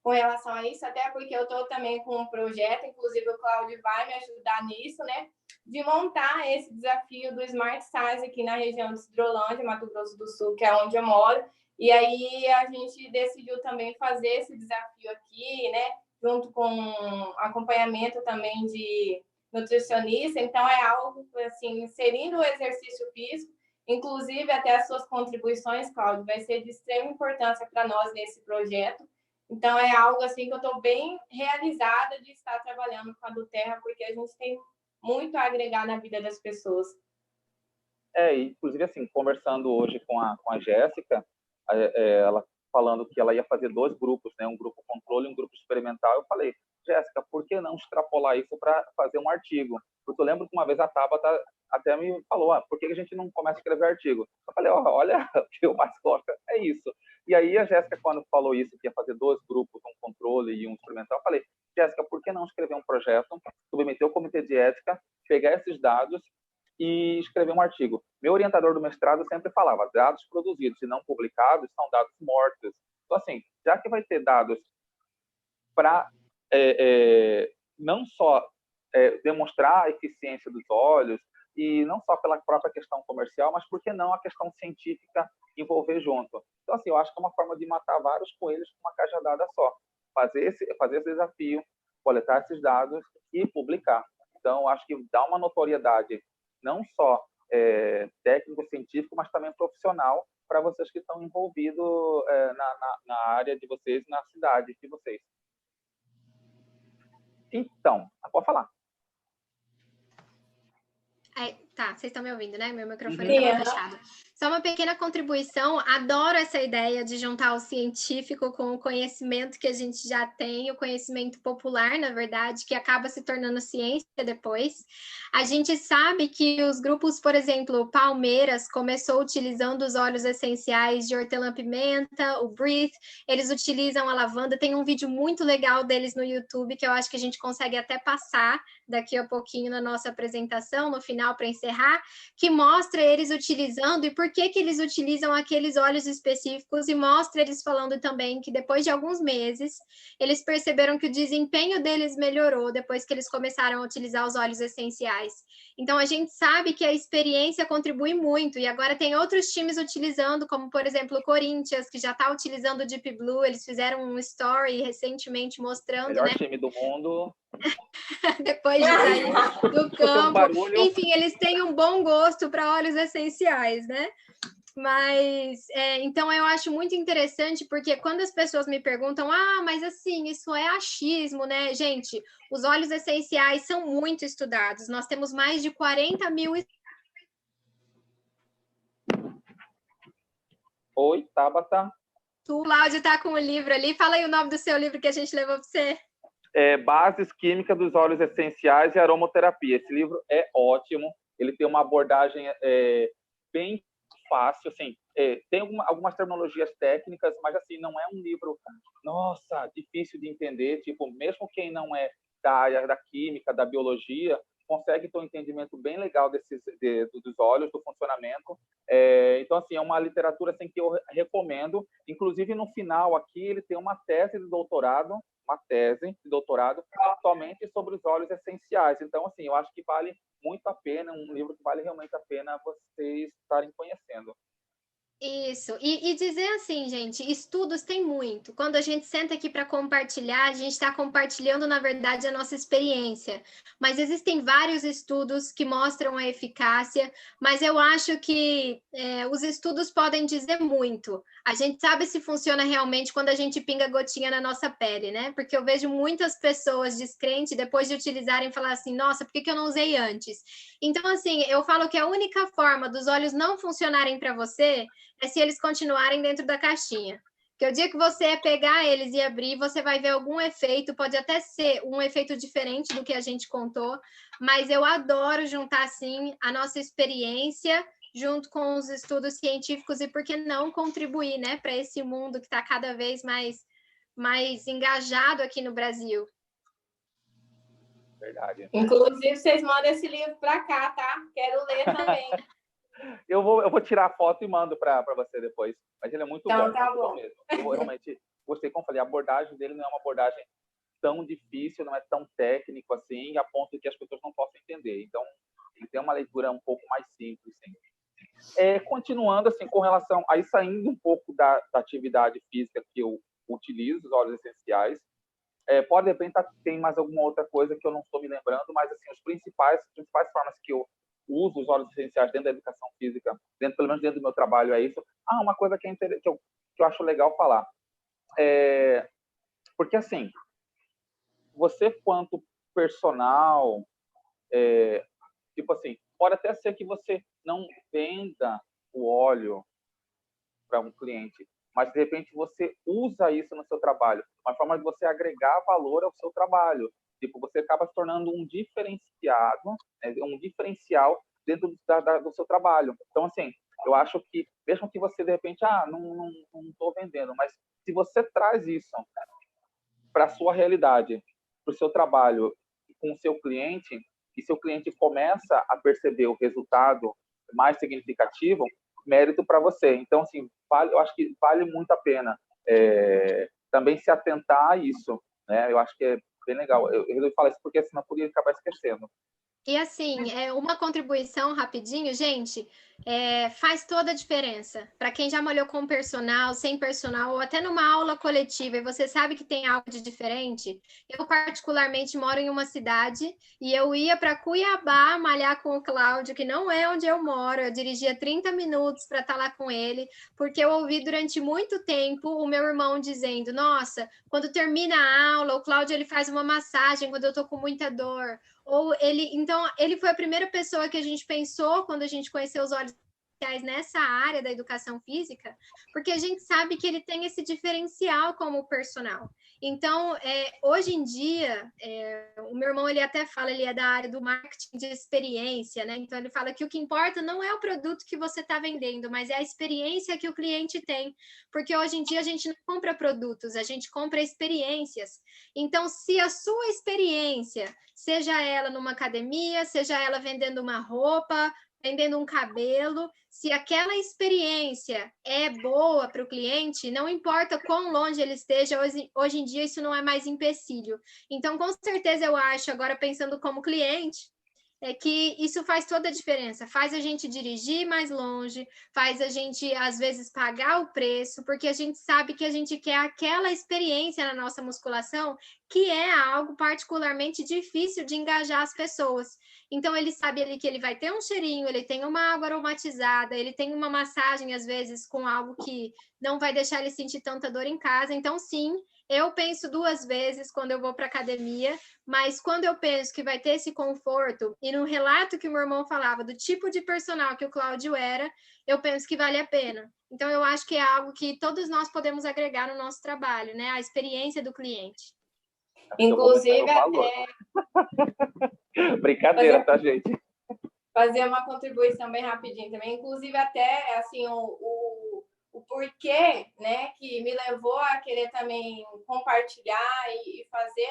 com relação a isso, até porque eu estou também com um projeto, inclusive o Cláudio vai me ajudar nisso, né? De montar esse desafio do Smart Size aqui na região de Hidrolândia, Mato Grosso do Sul, que é onde eu moro. E aí a gente decidiu também fazer esse desafio aqui, né? Junto com acompanhamento também de nutricionista. Então, é algo, assim, inserindo o exercício físico, inclusive até as suas contribuições, Cláudio, vai ser de extrema importância para nós nesse projeto. Então, é algo assim que eu estou bem realizada de estar trabalhando com a Duterra, porque a gente tem muito a agregar na vida das pessoas. Inclusive, assim, conversando hoje com a Jéssica, ela falando que ela ia fazer 2 grupos, né, um grupo controle e um grupo experimental, eu falei, Jéssica, por que não extrapolar isso para fazer um artigo? Porque eu lembro que uma vez a Tabata até me falou, por que a gente não começa a escrever artigo? Eu falei, olha, o que eu mais gosto é isso. E aí a Jéssica, quando falou isso, que ia fazer 2 grupos, um controle e um experimental, eu falei, Jéssica, por que não escrever um projeto, submeter o comitê de ética, pegar esses dados e escrever um artigo? Meu orientador do mestrado sempre falava, dados produzidos e não publicados são dados mortos. Então, assim, já que vai ter dados para não só demonstrar a eficiência dos óleos, e não só pela própria questão comercial, mas por que não a questão científica envolver junto? Então, assim, eu acho que é uma forma de matar vários coelhos com uma cajadada só. Fazer esse desafio, coletar esses dados e publicar. Então, acho que dá uma notoriedade não só técnico-científico, mas também profissional para vocês que estão envolvidos na área de vocês, na cidade de vocês. Então, pode falar. Tá, vocês estão me ouvindo, né? Meu microfone estava fechado. Só uma pequena contribuição. Adoro essa ideia de juntar o científico com o conhecimento que a gente já tem, o conhecimento popular, na verdade, que acaba se tornando ciência depois. A gente sabe que os grupos, por exemplo, Palmeiras começou utilizando os óleos essenciais de hortelã-pimenta, o Breathe, eles utilizam a lavanda. Tem um vídeo muito legal deles no YouTube que eu acho que a gente consegue até passar daqui a pouquinho na nossa apresentação, no final, para encerrar, que mostra eles utilizando e por que eles utilizam aqueles óleos específicos, e mostra eles falando também que depois de alguns meses, eles perceberam que o desempenho deles melhorou depois que eles começaram a utilizar os óleos essenciais. Então, a gente sabe que a experiência contribui muito, e agora tem outros times utilizando, como, por exemplo, o Corinthians, que já está utilizando o Deep Blue, eles fizeram um story recentemente mostrando, melhor time do mundo. Depois de sair do campo. Enfim, eles têm um bom gosto para óleos essenciais, né? Mas, então, eu acho muito interessante, porque quando as pessoas me perguntam, mas assim, isso é achismo, né? Gente, os óleos essenciais são muito estudados. Nós temos mais de 40 mil... Oi, Tabata. O Cláudio está com o livro ali. Fala aí o nome do seu livro que a gente levou para você. Bases Químicas dos Óleos Essenciais e Aromaterapia. Esse livro é ótimo. Ele tem uma abordagem bem fácil, assim, tem algumas terminologias técnicas, mas assim, não é um livro, nossa, difícil de entender, tipo, mesmo quem não é da área da química, da biologia, consegue ter um entendimento bem legal dos olhos, do funcionamento. Então, assim, é uma literatura assim, que eu recomendo. Inclusive, no final aqui, ele tem uma tese de doutorado somente sobre os óleos essenciais. Então, assim, eu acho que vale muito a pena, um livro que vale realmente a pena vocês estarem conhecendo. Isso, e dizer assim, gente, estudos tem muito. Quando a gente senta aqui para compartilhar, a gente está compartilhando, na verdade, a nossa experiência. Mas existem vários estudos que mostram a eficácia, mas eu acho que os estudos podem dizer muito. A gente sabe se funciona realmente quando a gente pinga gotinha na nossa pele, né? Porque eu vejo muitas pessoas descrentes, depois de utilizarem, falar assim, nossa, por que eu não usei antes? Então, assim, eu falo que a única forma dos olhos não funcionarem para você é se eles continuarem dentro da caixinha. Porque o dia que você pegar eles e abrir, você vai ver algum efeito, pode até ser um efeito diferente do que a gente contou, mas eu adoro juntar, assim, a nossa experiência junto com os estudos científicos e, por que não, contribuir, né, para esse mundo que está cada vez mais engajado aqui no Brasil. Verdade. Inclusive, vocês mandam esse livro para cá, tá? Quero ler também. Eu vou tirar a foto e mando para você depois. Mas ele é muito Então, bom, tá muito bom. bom mesmo. Eu realmente gostei, como falei, a abordagem dele não é uma abordagem tão difícil, não é tão técnico assim, a ponto de que as pessoas não possam entender. Então, ele tem uma leitura um pouco mais simples, sim. Continuando, assim, com relação... Aí, saindo um pouco da atividade física que eu utilizo, os óleos essenciais, pode, de repente, tem mais alguma outra coisa que eu não estou me lembrando, mas, assim, as principais formas que eu uso os óleos essenciais dentro da educação física, pelo menos dentro do meu trabalho, é isso. Uma coisa que eu acho legal falar. Porque, assim, você, quanto personal, tipo assim, pode até ser que você não venda o óleo para um cliente, mas, de repente, você usa isso no seu trabalho, uma forma de você agregar valor ao seu trabalho. Tipo, você acaba se tornando um diferenciado, um diferencial dentro do seu trabalho. Então, assim, eu acho que, mesmo que você, de repente, não estou vendendo, mas se você traz isso para a sua realidade, para o seu trabalho, com o seu cliente, e seu cliente começa a perceber o resultado mais significativo, mérito para você. Então, assim, eu acho que vale muito a pena também se atentar a isso, né? Eu acho que é bem legal. Eu resolvi falar isso porque senão eu podia acabar esquecendo. E assim, uma contribuição rapidinho, gente, faz toda a diferença. Para quem já molhou com personal, sem personal, ou até numa aula coletiva, e você sabe que tem algo de diferente. Eu, particularmente, moro em uma cidade e eu ia para Cuiabá malhar com o Cláudio, que não é onde eu moro. Eu dirigia 30 minutos para estar lá com ele, porque eu ouvi durante muito tempo o meu irmão dizendo: nossa, quando termina a aula, o Cláudio ele faz uma massagem quando eu tô com muita dor. Então, ele foi a primeira pessoa que a gente pensou quando a gente conheceu os óleos essenciais nessa área da educação física, porque a gente sabe que ele tem esse diferencial como personal. Então, hoje em dia, o meu irmão, ele até fala, ele é da área do marketing de experiência, né? Então, ele fala que o que importa não é o produto que você está vendendo, mas é a experiência que o cliente tem, porque hoje em dia a gente não compra produtos, a gente compra experiências. Então, se a sua experiência, seja ela numa academia, seja ela vendendo uma roupa, vendendo um cabelo, se aquela experiência é boa para o cliente, não importa quão longe ele esteja, hoje em dia isso não é mais empecilho. Então, com certeza eu acho, agora pensando como cliente, que isso faz toda a diferença, faz a gente dirigir mais longe, faz a gente, às vezes, pagar o preço, porque a gente sabe que a gente quer aquela experiência na nossa musculação, que é algo particularmente difícil de engajar as pessoas. Então, ele sabe ali que ele vai ter um cheirinho, ele tem uma água aromatizada, ele tem uma massagem, às vezes, com algo que não vai deixar ele sentir tanta dor em casa. Então, sim, eu penso 2 vezes quando eu vou para academia, mas quando eu penso que vai ter esse conforto, e no relato que o meu irmão falava do tipo de personal que o Cláudio era, eu penso que vale a pena. Então, eu acho que é algo que todos nós podemos agregar no nosso trabalho, né? A experiência do cliente. Inclusive, Brincadeira, tá, gente? fazer uma contribuição bem rapidinho também, inclusive até assim o porquê, né, que me levou a querer também compartilhar e fazer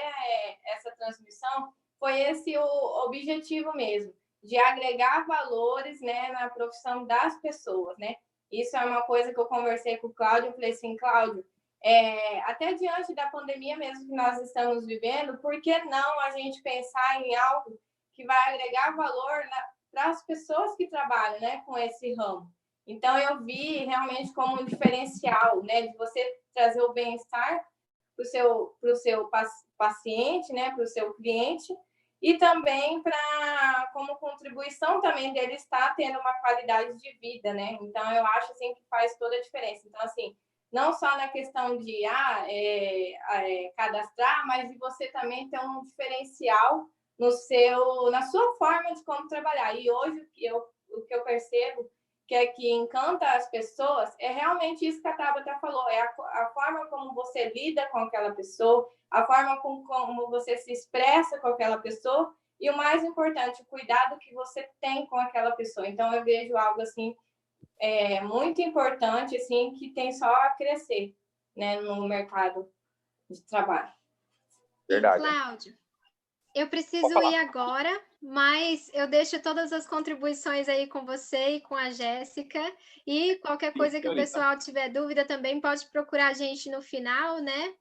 essa transmissão foi esse o objetivo mesmo, de agregar valores, né, na profissão das pessoas, né? Isso é uma coisa que eu conversei com o Cláudio, eu falei assim, Cláudio, até diante da pandemia mesmo que nós estamos vivendo, por que não a gente pensar em algo que vai agregar valor para as pessoas que trabalham, né, com esse ramo? Então, eu vi realmente como um diferencial, né, de você trazer o bem-estar para o seu paciente, né, para o seu cliente, e também como contribuição também dele estar tendo uma qualidade de vida, né? Então, eu acho assim que faz toda a diferença. Então, assim, não só na questão de cadastrar, mas de você também ter um diferencial na sua forma de como trabalhar. E hoje o que eu percebo que é que encanta as pessoas é realmente isso que a Tabata falou, é a forma como você lida com aquela pessoa, a forma como você se expressa com aquela pessoa e o mais importante, o cuidado que você tem com aquela pessoa. Então, eu vejo algo assim muito importante, assim, que tem só a crescer, né, no mercado de trabalho. Verdade. E, Cláudio, eu preciso ir agora, mas eu deixo todas as contribuições aí com você e com a Jéssica. E qualquer coisa que o pessoal tiver dúvida também pode procurar a gente no final, né?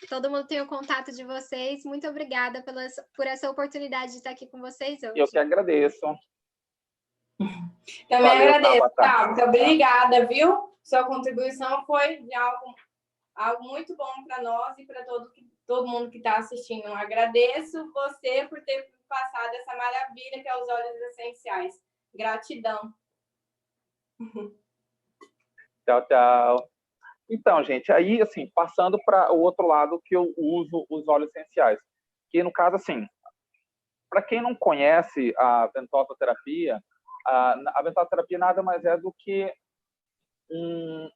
Todo mundo tem o contato de vocês. Muito obrigada por essa oportunidade de estar aqui com vocês hoje. Eu que agradeço. Também agradeço, tá? Muito obrigada, viu? Sua contribuição foi de algo muito bom para nós e para todo mundo que está assistindo. Eu agradeço você por ter passado essa maravilha que é os óleos essenciais. Gratidão. Tchau, tchau. Então, gente, aí, assim, passando para o outro lado que eu uso os óleos essenciais, que no caso, assim, para quem não conhece a ventosoterapia, a ventosoterapia nada mais é do que um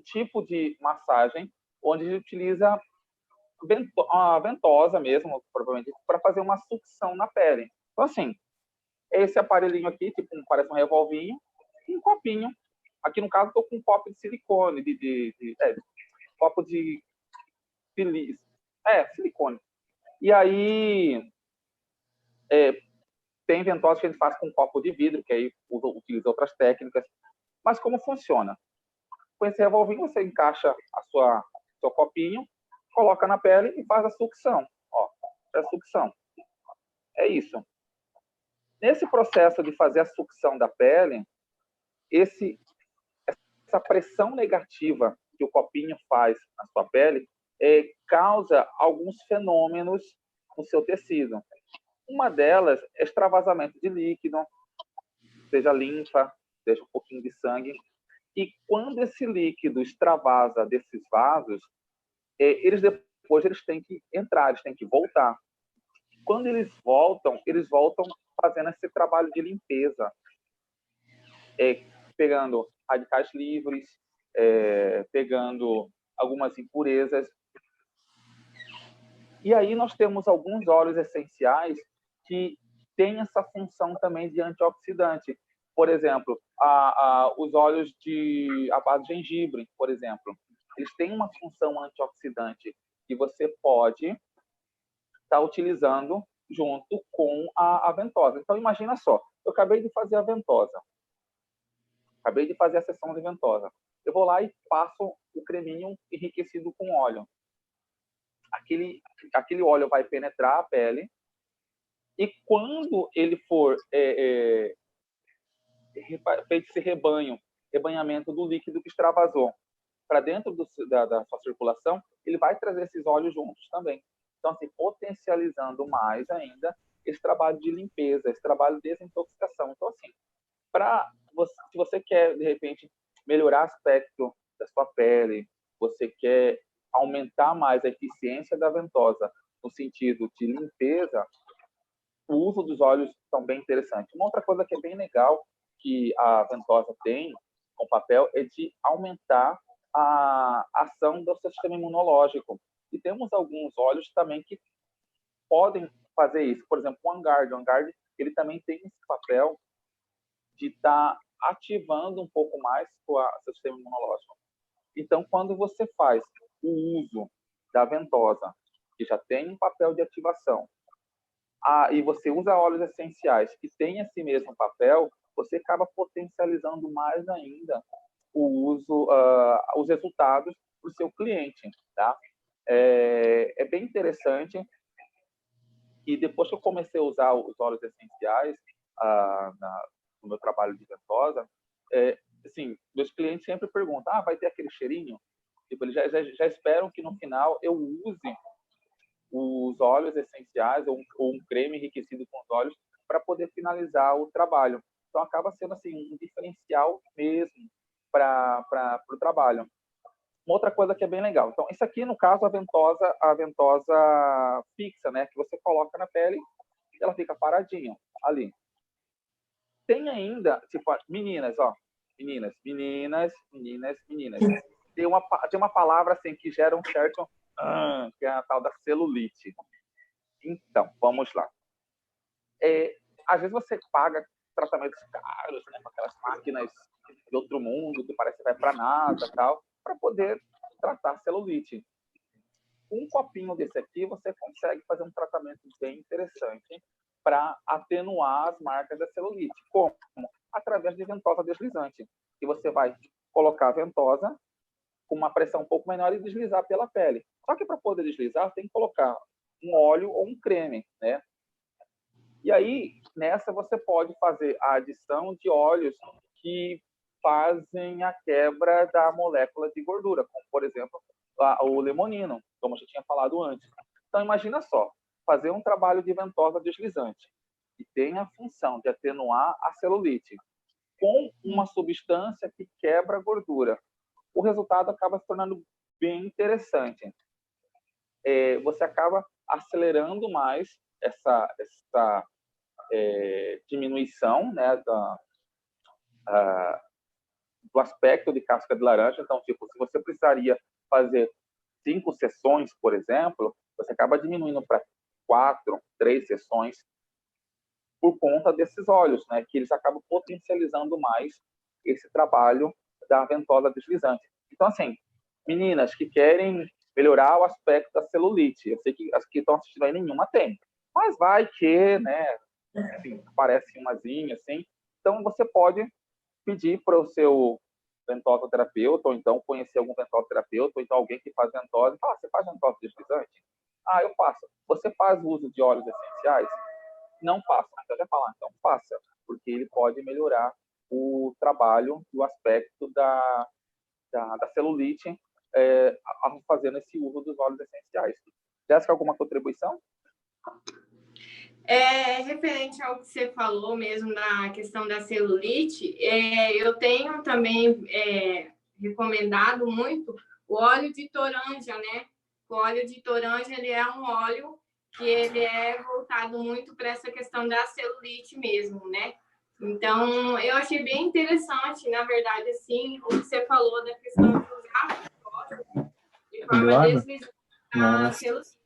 tipo de massagem onde a gente utiliza a ventosa mesmo, provavelmente, para fazer uma sucção na pele. Então, assim, esse aparelhinho aqui, tipo, parece um revolvinho, e um copinho. Aqui, no caso, estou com um copo de silicone, copo de silicone. E aí, tem ventosa que a gente faz com um copo de vidro, que aí utiliza outras técnicas. Mas como funciona? Com esse revolvinho, você encaixa seu copinho, coloca na pele e faz a sucção. Ó, a sucção. É isso. Nesse processo de fazer a sucção da pele, essa pressão negativa que o copinho faz na sua pele causa alguns fenômenos no seu tecido. Uma delas é extravasamento de líquido, seja linfa, seja um pouquinho de sangue. E quando esse líquido extravasa desses vasos, eles têm que entrar, eles têm que voltar. Quando eles voltam fazendo esse trabalho de limpeza, pegando radicais livres, pegando algumas impurezas. E aí nós temos alguns óleos essenciais que têm essa função também de antioxidante. Por exemplo, os óleos à base de gengibre, por exemplo, eles têm uma função antioxidante que você pode estar utilizando junto com a ventosa. Então, imagina só, eu acabei de fazer a ventosa, acabei de fazer a sessão de ventosa. Eu vou lá e passo o creminho enriquecido com óleo. Aquele óleo vai penetrar a pele e quando ele for feito esse rebanhamento do líquido que extravasou para dentro da sua circulação, ele vai trazer esses óleos juntos também. Então, assim, potencializando mais ainda esse trabalho de limpeza, esse trabalho de desintoxicação. Então, assim, se você quer, de repente, melhorar o aspecto da sua pele, você quer aumentar mais a eficiência da ventosa no sentido de limpeza, o uso dos óleos são bem interessantes. Uma outra coisa que é bem legal que a ventosa tem com papel é de aumentar a ação do seu sistema imunológico. E temos alguns óleos também que podem fazer isso. Por exemplo, o On Guard. O On Guard, ele também tem esse papel de estar ativando um pouco mais seu sistema imunológico. Então, quando você faz o uso da ventosa, que já tem um papel de ativação, e você usa óleos essenciais que têm esse mesmo papel, você acaba potencializando mais ainda o uso, os resultados para o seu cliente, tá? É bem interessante. E depois que eu comecei a usar os óleos essenciais no meu trabalho de ventosa, assim, meus clientes sempre perguntam, vai ter aquele cheirinho? Tipo, eles já esperam que no final eu use os óleos essenciais ou um creme enriquecido com os óleos para poder finalizar o trabalho. Então, acaba sendo assim um diferencial mesmo para o trabalho. Uma outra coisa que é bem legal. Então, isso aqui, no caso, a ventosa fixa, né? Que você coloca na pele e ela fica paradinha ali. Tem ainda, tipo, meninas, ó. Meninas. Tem uma palavra assim que gera um certo... que é a tal da celulite. Então, vamos lá. Às vezes você paga tratamentos caros, né? Com aquelas máquinas de outro mundo, que parece que vai para nada, tal, para poder tratar celulite. Um copinho desse aqui, você consegue fazer um tratamento bem interessante para atenuar as marcas da celulite. Como? Através de ventosa deslizante. E você vai colocar a ventosa com uma pressão um pouco menor e deslizar pela pele. Só que para poder deslizar, tem que colocar um óleo ou um creme, né? E aí, nessa, você pode fazer a adição de óleos que fazem a quebra da molécula de gordura, como, por exemplo, o limonino, como eu já tinha falado antes. Então, imagina só, fazer um trabalho de ventosa deslizante, que tem a função de atenuar a celulite, com uma substância que quebra a gordura. O resultado acaba se tornando bem interessante. Você acaba acelerando mais essa diminuição, né, do aspecto de casca de laranja. Então, tipo, se você precisaria fazer 5 sessões, por exemplo, você acaba diminuindo para 4, 3 sessões por conta desses óleos, né, que eles acabam potencializando mais esse trabalho da ventosa deslizante. Então, assim, meninas que querem melhorar o aspecto da celulite, eu sei que as que estão assistindo aí nenhuma tem, mas vai que, né, assim, aparece umazinha, assim, então você pode pedir para o seu ventosoterapeuta, ou então conhecer algum ventosoterapeuta, ou então alguém que faz ventose, e falar, você faz ventosa deslizante? Eu faço. Você faz uso de óleos essenciais? Não faça. Então já falar, então faça, porque ele pode melhorar o trabalho e o aspecto da celulite fazendo esse uso dos óleos essenciais. Jéssica, alguma contribuição? Referente ao que você falou mesmo da questão da celulite, eu tenho também recomendado muito o óleo de toranja, né? O óleo de toranja, ele é um óleo que ele é voltado muito para essa questão da celulite mesmo, né? Então, eu achei bem interessante, na verdade, assim, o que você falou da questão de usar de forma deslizante a celulite.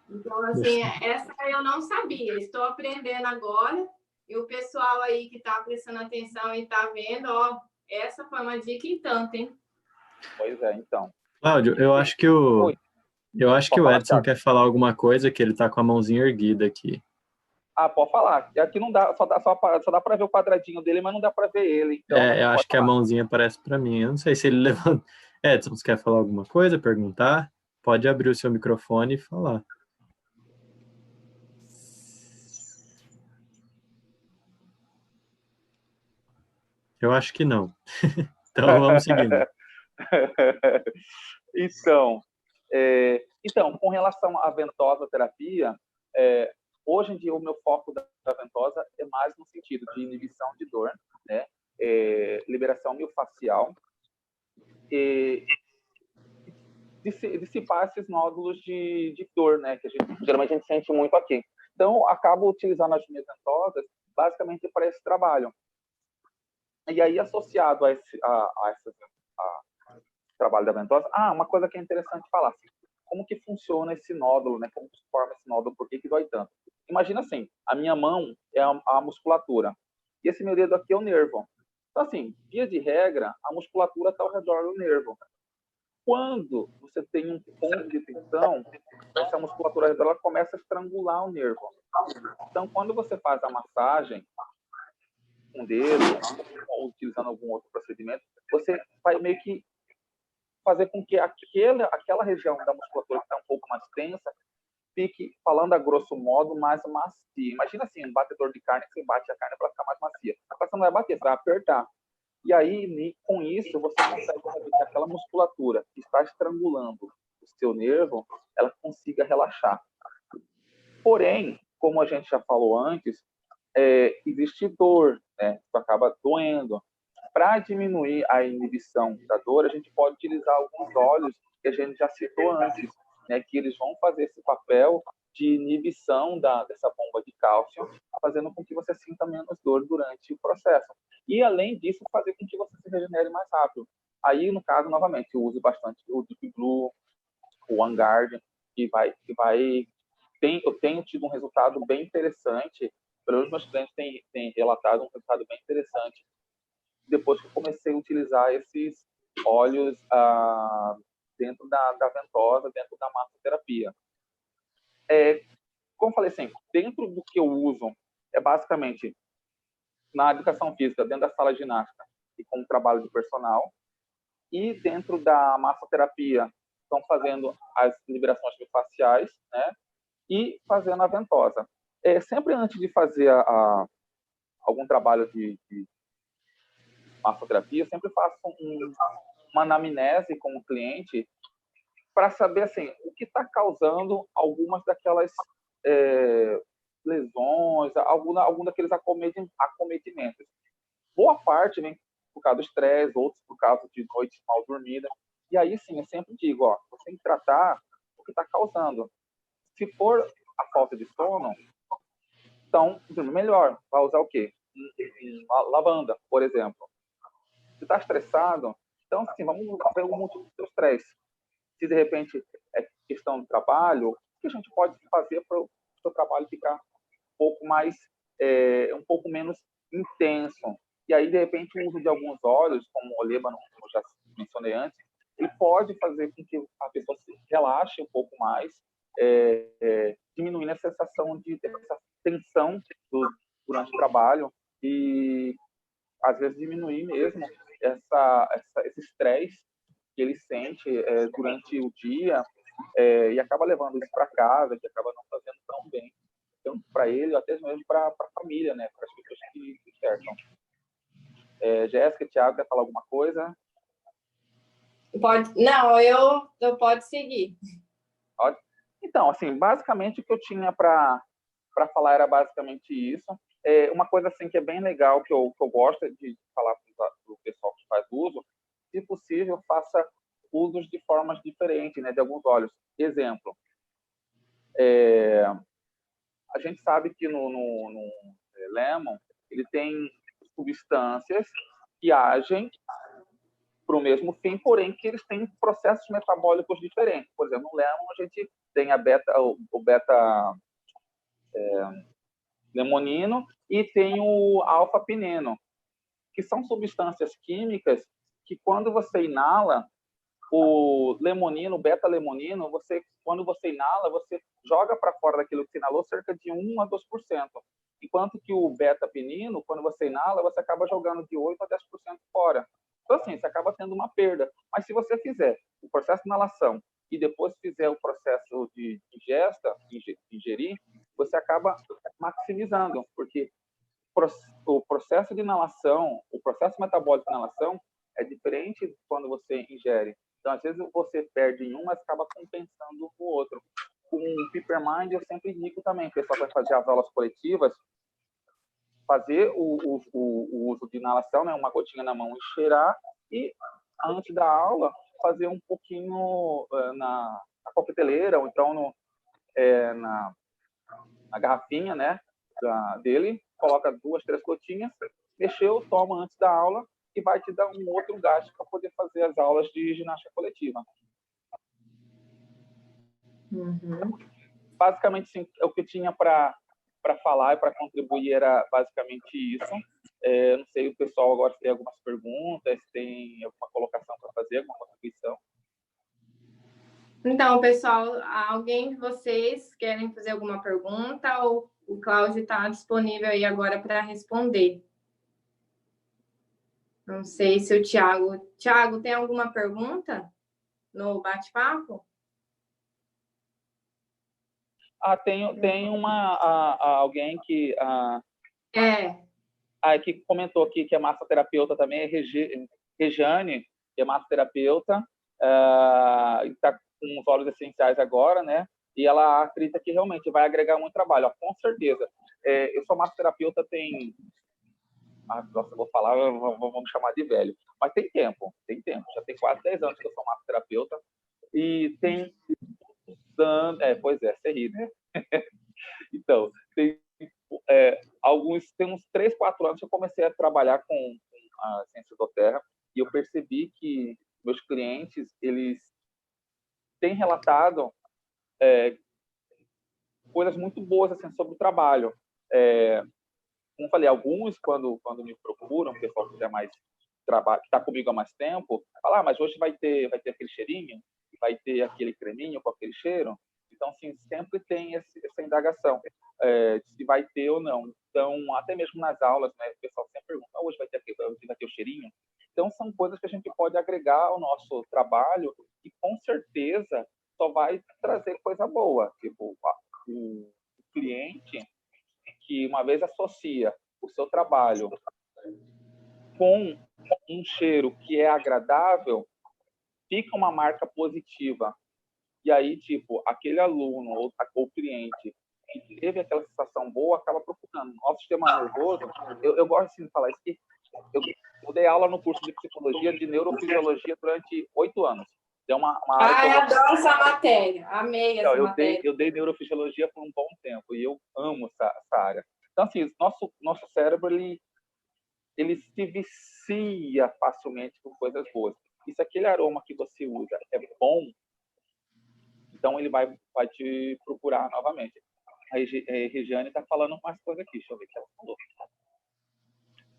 Então, assim, essa eu não sabia. Estou aprendendo agora. E o pessoal aí que está prestando atenção e está vendo, essa foi uma dica e tanto, hein? Pois é, então. Cláudio, eu acho que o Edson quer falar alguma coisa, que ele está com a mãozinha erguida aqui. Pode falar. Aqui não dá, só dá para ver o quadradinho dele, mas não dá para ver ele. Então, eu acho que a mãozinha aparece para mim. Eu não sei se ele levanta. Edson, você quer falar alguma coisa, perguntar? Pode abrir o seu microfone e falar. Eu acho que não. Então, vamos seguindo. Então, com relação à ventosoterapia, hoje em dia o meu foco da ventosa é mais no sentido de inibição de dor, né? Liberação miofascial e dissipar esses nódulos de dor, né? Que geralmente a gente sente muito aqui. Então, acabo utilizando as minhas ventosas basicamente para esse trabalho. E aí, associado a esse trabalho da ventosa, uma coisa que é interessante falar, assim, como que funciona esse nódulo, né? Como que forma esse nódulo, por que dói tanto? Imagina assim, a minha mão é a musculatura, e esse meu dedo aqui é o nervo. Então, assim, via de regra, a musculatura está ao redor do nervo. Quando você tem um ponto de tensão, essa musculatura ao redor ela começa a estrangular o nervo. Então, quando você faz a massagem com o dedo, ou utilizando algum outro procedimento, você vai meio que fazer com que aquela região da musculatura que está um pouco mais tensa fique, falando a grosso modo, mais macia. Imagina assim, um batedor de carne que você bate a carne para ficar mais macia. Mas você não vai bater, você vai apertar. E aí, com isso, você consegue fazer que aquela musculatura que está estrangulando o seu nervo, ela consiga relaxar. Porém, como a gente já falou antes, existe dor, né? Isso acaba doendo. Para diminuir a inibição da dor, a gente pode utilizar alguns óleos que a gente já citou antes, né? Que eles vão fazer esse papel de inibição dessa bomba de cálcio, fazendo com que você sinta menos dor durante o processo. E, além disso, fazer com que você se regenere mais rápido. Aí, no caso, novamente, eu uso bastante o Deep Blue, o OneGuard, eu tenho tido um resultado bem interessante, pelos meus clientes têm relatado um resultado bem interessante depois que eu comecei a utilizar esses óleos dentro da ventosa, dentro da massoterapia. Como falei assim, dentro do que eu uso, é basicamente na educação física, dentro da sala de ginástica e com o trabalho de personal, e dentro da massoterapia, estão fazendo as liberações miofasciais, né? E fazendo a ventosa. Sempre antes de fazer algum trabalho de massoterapia, eu sempre faço uma anamnese com o cliente para saber assim, o que está causando algumas daquelas lesões, algum daqueles acometimentos. Boa parte vem por causa do estresse, outros por causa de noites mal dormidas. E aí sim, eu sempre digo, ó, você tem que tratar o que está causando. Se for a falta de sono, então, melhor, vai usar o quê? Uma lavanda, por exemplo. Se está estressado, então, assim, vamos ver o motivo do seu estresse. Se, de repente, é questão do trabalho, o que a gente pode fazer para o seu trabalho ficar um pouco menos intenso? E aí, de repente, o uso de alguns óleos, como o olíbano, como eu já mencionei antes, ele pode fazer com que a pessoa se relaxe um pouco mais, diminuindo a sensação dessa tensão durante o trabalho e, às vezes, diminuir mesmo esse estresse que ele sente durante o dia e acaba levando isso para casa, que acaba não fazendo tão bem, tanto para ele, até mesmo para a família, né, para as pessoas que cercam. Jéssica, Thiago, quer falar alguma coisa? Pode, não, eu pode seguir. Então, assim, basicamente o que eu tinha para falar era basicamente isso. Uma coisa assim que é bem legal, que eu gosto de falar para o pessoal que faz uso, se possível, faça usos de formas diferentes, né, de alguns óleos. Exemplo, a gente sabe que no Lemon, ele tem substâncias que agem para o mesmo fim, porém que eles têm processos metabólicos diferentes. Por exemplo, no Lemon a gente tem o beta-lemonino e tem o alfa-pineno, que são substâncias químicas que, quando você inala o lemonino, o beta-lemonino, quando você inala, você joga para fora daquilo que você inalou cerca de 1 a 2%. Enquanto que o beta-pinino, quando você inala, você acaba jogando de 8 a 10% fora. Então, assim, você acaba tendo uma perda. Mas se você fizer o processo de inalação e depois fizer o processo de ingesta, ingerir, você acaba maximizando, porque o processo de inalação, o processo metabólico de inalação é diferente quando você ingere. Então, às vezes, você perde em um, mas acaba compensando o outro. Com o Peppermind, eu sempre indico também, o pessoal vai fazer as aulas coletivas, fazer o uso de inalação, né, uma gotinha na mão e cheirar, e antes da aula, fazer um pouquinho na coqueteleira, ou então na garrafinha, né, dele, coloca 2, 3 gotinhas, mexeu, toma antes da aula, e vai te dar um outro gasto para poder fazer as aulas de ginástica coletiva. Uhum. Basicamente, sim, é o que eu tinha para para falar e para contribuir era basicamente isso. Não sei, o pessoal agora se tem algumas perguntas, se tem alguma colocação para fazer, alguma contribuição. Então, pessoal, alguém de vocês querem fazer alguma pergunta ou o Cláudio está disponível aí agora para responder? Não sei se o Thiago... Thiago, tem alguma pergunta no bate-papo? Tem alguém que que comentou aqui que é massoterapeuta também, é Regiane, que é massoterapeuta, está com os óleos essenciais agora, né? E ela acredita que realmente vai agregar muito trabalho. Ó, com certeza. Eu sou massoterapeuta tem... nossa, eu vou falar, vou me chamar de velho. Mas tem tempo. Já tem quase 10 anos que eu sou massoterapeuta. E tem... pois é, você ri, né? Então, tem uns 3, 4 anos que eu comecei a trabalhar com a ciência da Terra e eu percebi que meus clientes, eles têm relatado coisas muito boas assim, sobre o trabalho. Como falei, alguns, quando me procuram, o pessoal que já mais trabalha, que está comigo há mais tempo, fala, mas hoje vai ter aquele cheirinho, vai ter aquele creminho com aquele cheiro. Então, assim, sempre tem essa indagação se vai ter ou não. Então, até mesmo nas aulas, né, o pessoal sempre pergunta, hoje vai ter o cheirinho? Então, são coisas que a gente pode agregar ao nosso trabalho e, com certeza, só vai trazer coisa boa. Tipo, o cliente que uma vez associa o seu trabalho com um cheiro que é agradável, fica uma marca positiva. E aí, tipo, aquele aluno ou cliente que teve aquela sensação boa acaba procurando. Nosso sistema nervoso, eu gosto assim, de falar isso, que eu dei aula no curso de psicologia de neurofisiologia durante 8 anos. É uma área eu adoro essa matéria, amei essa matéria. Eu dei neurofisiologia por um bom tempo e eu amo essa área. Então, assim, nosso cérebro, ele se vicia facilmente por coisas boas. E se aquele aroma que você usa é bom, então ele vai te procurar novamente. A Regiane está falando mais coisa aqui, deixa eu ver o que ela falou.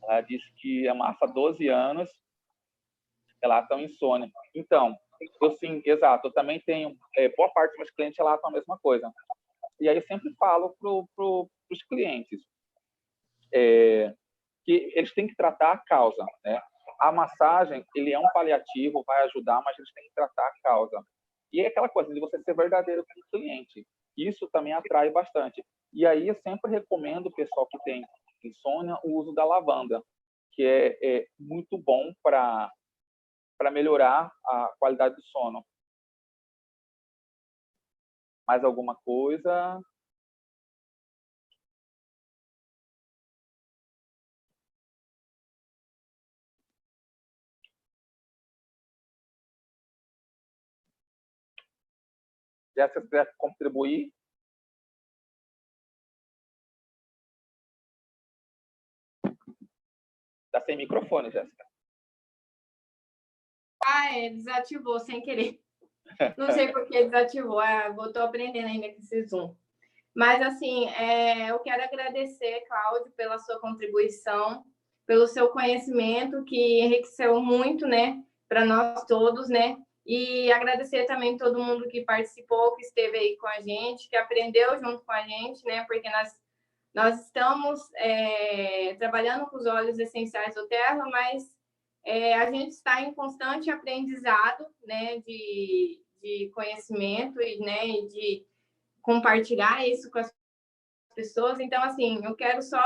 Ela disse que a massa há 12 anos, ela está insônia. Então, sim, exato, eu também tenho, boa parte dos meus clientes relatam a mesma coisa. E aí eu sempre falo para os clientes que eles têm que tratar a causa, né? A massagem, ele é um paliativo, vai ajudar, mas eles têm que tratar a causa. E é aquela coisa de você ser verdadeiro com o cliente. Isso também atrai bastante. E aí eu sempre recomendo o pessoal que tem insônia o uso da lavanda, que é muito bom para melhorar a qualidade do sono. Mais alguma coisa? Jéssica, se quiser contribuir. Está sem microfone, Jéssica. Desativou sem querer. Não sei por que desativou. Estou aprendendo ainda com esse Zoom. Mas, assim, eu quero agradecer, Cláudio, pela sua contribuição, pelo seu conhecimento, que enriqueceu muito, né, para nós todos, né? E agradecer também todo mundo que participou, que esteve aí com a gente, que aprendeu junto com a gente, né? Porque nós estamos trabalhando com os óleos essenciais do Terra, mas a gente está em constante aprendizado, né, de conhecimento e, né, de compartilhar isso com as pessoas. Então, assim, eu quero só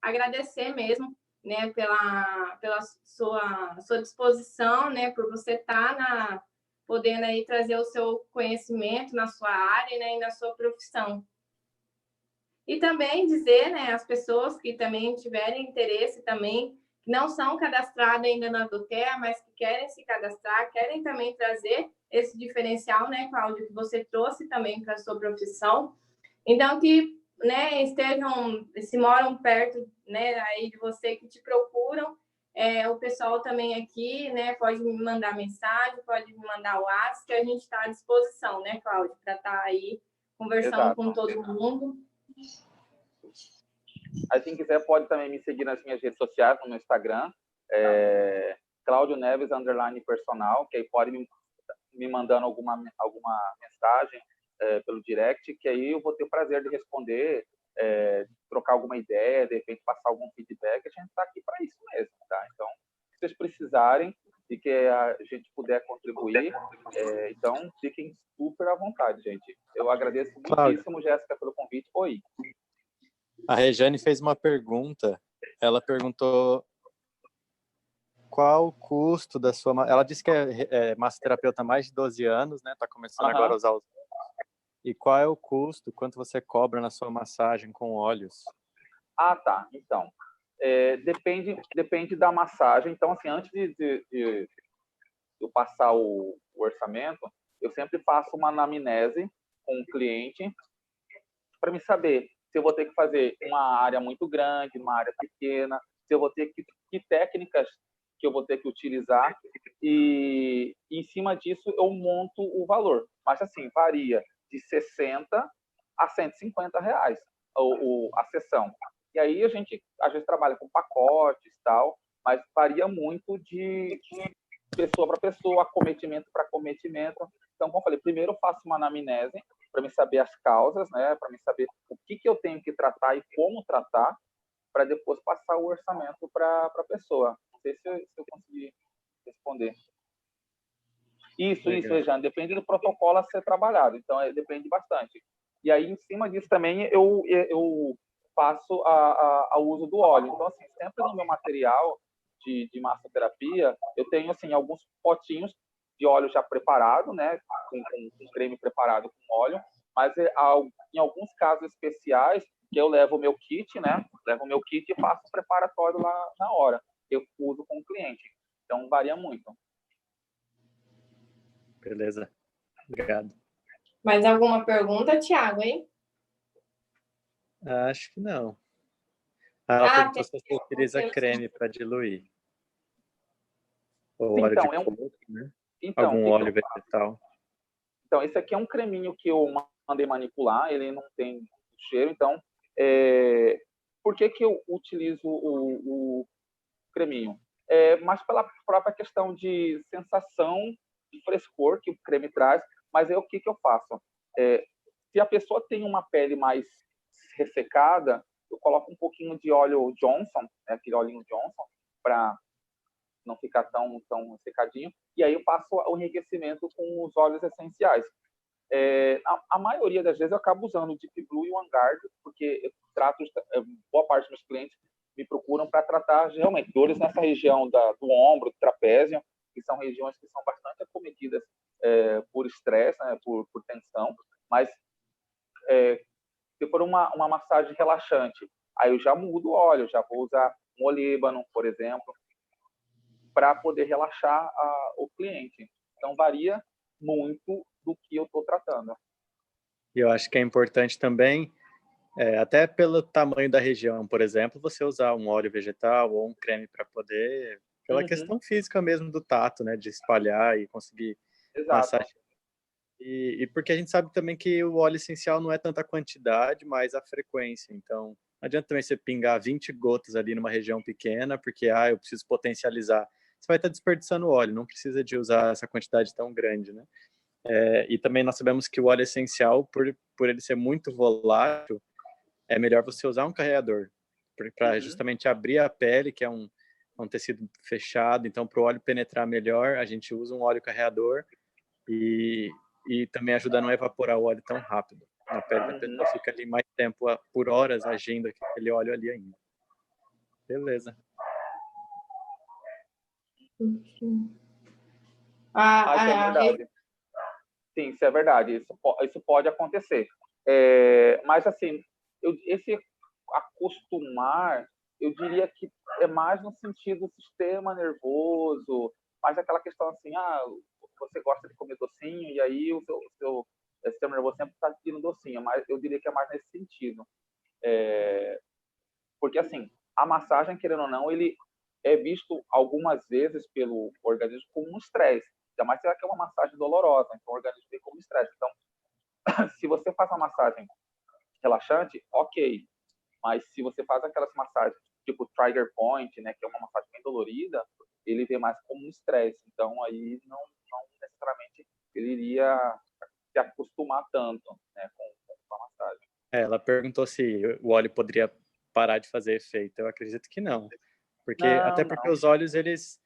agradecer mesmo, né, pela sua disposição, né, por você estar podendo aí trazer o seu conhecimento na sua área, né, e na sua profissão. E também dizer, né, as pessoas que também tiverem interesse também, que não são cadastradas ainda na Doterra, mas que querem se cadastrar, querem também trazer esse diferencial, né, Cláudio, que você trouxe também para a sua profissão. Então, que, né, se moram perto, né, aí de você, que te procuram, o pessoal também aqui, né, pode me mandar mensagem, pode me mandar o WhatsApp, que a gente está à disposição, né, Cláudio, para estar aí conversando com todo mundo. Aí, quem quiser pode também me seguir nas minhas redes sociais, no meu Instagram, Cláudio Neves _personal, que aí pode me mandando alguma mensagem pelo direct, que aí eu vou ter o prazer de responder, trocar alguma ideia, de repente passar algum feedback. A gente está aqui para isso mesmo, tá? Então, se vocês precisarem e que a gente puder contribuir, então fiquem super à vontade, gente. Eu agradeço muitíssimo, Jéssica, pelo convite. Oi. A Rejane fez uma pergunta. Ela perguntou qual o custo da sua... Ela disse que é massoterapeuta há mais de 12 anos, né? Está começando agora a usar os... E qual é o custo? Quanto você cobra na sua massagem com óleos? Ah, tá. Então, depende da massagem. Então, assim, antes de eu passar o orçamento, eu sempre faço uma anamnese com o cliente para me saber se eu vou ter que fazer uma área muito grande, uma área pequena, se eu vou ter que técnicas que eu vou ter que utilizar, e em cima disso eu monto o valor. Mas, assim, varia de 60 a 150 reais a sessão. E aí a gente trabalha com pacotes e tal, mas varia muito de pessoa para pessoa, acometimento para acometimento. Então, como eu falei, primeiro eu faço uma anamnese para me saber as causas, né, para me saber o que eu tenho que tratar e como tratar, para depois passar o orçamento para a pessoa. Não sei se eu consegui responder. Isso, Rejane, depende do protocolo a ser trabalhado, então depende bastante. E aí, em cima disso também, eu faço o uso do óleo. Então, assim, sempre no meu material de massoterapia, eu tenho, assim, alguns potinhos de óleo já preparado, né, com creme preparado com óleo, mas em alguns casos especiais, que eu levo o meu kit, né, e faço o preparatório lá na hora. Eu uso com o cliente. Então, varia muito. Beleza. Obrigado. Mais alguma pergunta, Thiago, hein? Acho que não. Ela perguntou se você utiliza creme para diluir. Ou óleo de coco, né? Algum óleo vegetal. Então, esse aqui é um creminho que eu mandei manipular, ele não tem cheiro, então, por que eu utilizo o creminho? Mas pela própria questão de sensação de frescor que o creme traz, mas o que eu faço? Se a pessoa tem uma pele mais ressecada, eu coloco um pouquinho de óleo Johnson, né, aquele olhinho Johnson, para não ficar tão secadinho, e aí eu passo o enriquecimento com os óleos essenciais. A maioria das vezes eu acabo usando o Deep Blue e o On Guard, porque eu trato, boa parte dos meus clientes me procuram para tratar realmente dores nessa região do ombro, do trapézio, que são regiões que são bastante acometidas por estresse, né, por tensão, mas se for uma massagem relaxante, aí eu já mudo o óleo, já vou usar um olíbano, por exemplo, para poder relaxar o cliente. Então, varia muito do que eu estou tratando. E eu acho que é importante também, até pelo tamanho da região, por exemplo, você usar um óleo vegetal ou um creme para poder, pela questão física mesmo do tato, né, de espalhar e conseguir massagear. E porque a gente sabe também que o óleo essencial não é tanta quantidade, mas a frequência. Então, não adianta também você pingar 20 gotas ali numa região pequena, porque eu preciso potencializar. Você vai estar desperdiçando óleo, não precisa de usar essa quantidade tão grande, né? E também nós sabemos que o óleo essencial, por ele ser muito volátil, é melhor você usar um carreador, para justamente abrir a pele, que é um tecido fechado. Então, para o óleo penetrar melhor, a gente usa um óleo carreador e também ajuda a não evaporar o óleo tão rápido. A pele da pessoa fica ali mais tempo, por horas, agindo aquele óleo ali ainda. Beleza. Isso é verdade. Sim, isso é verdade. Isso pode acontecer. Mas, assim, esse acostumar, eu diria que é mais no sentido do sistema nervoso, mais aquela questão assim, você gosta de comer docinho, e aí o seu sistema nervoso sempre está pedindo docinho, mas eu diria que é mais nesse sentido. Porque, assim, a massagem, querendo ou não, ele é visto algumas vezes pelo organismo como um estresse. Ainda mais será que é uma massagem dolorosa, então o organismo vê como estresse. Então, se você faz uma massagem relaxante, ok. Mas se você faz aquelas massagens, tipo trigger point, né, que é uma massagem bem dolorida, ele vê mais como um estresse. Então, aí não necessariamente ele iria se acostumar tanto, né, com a massagem. Ela perguntou se o óleo poderia parar de fazer efeito. Eu acredito que não. Até porque os óleos, eles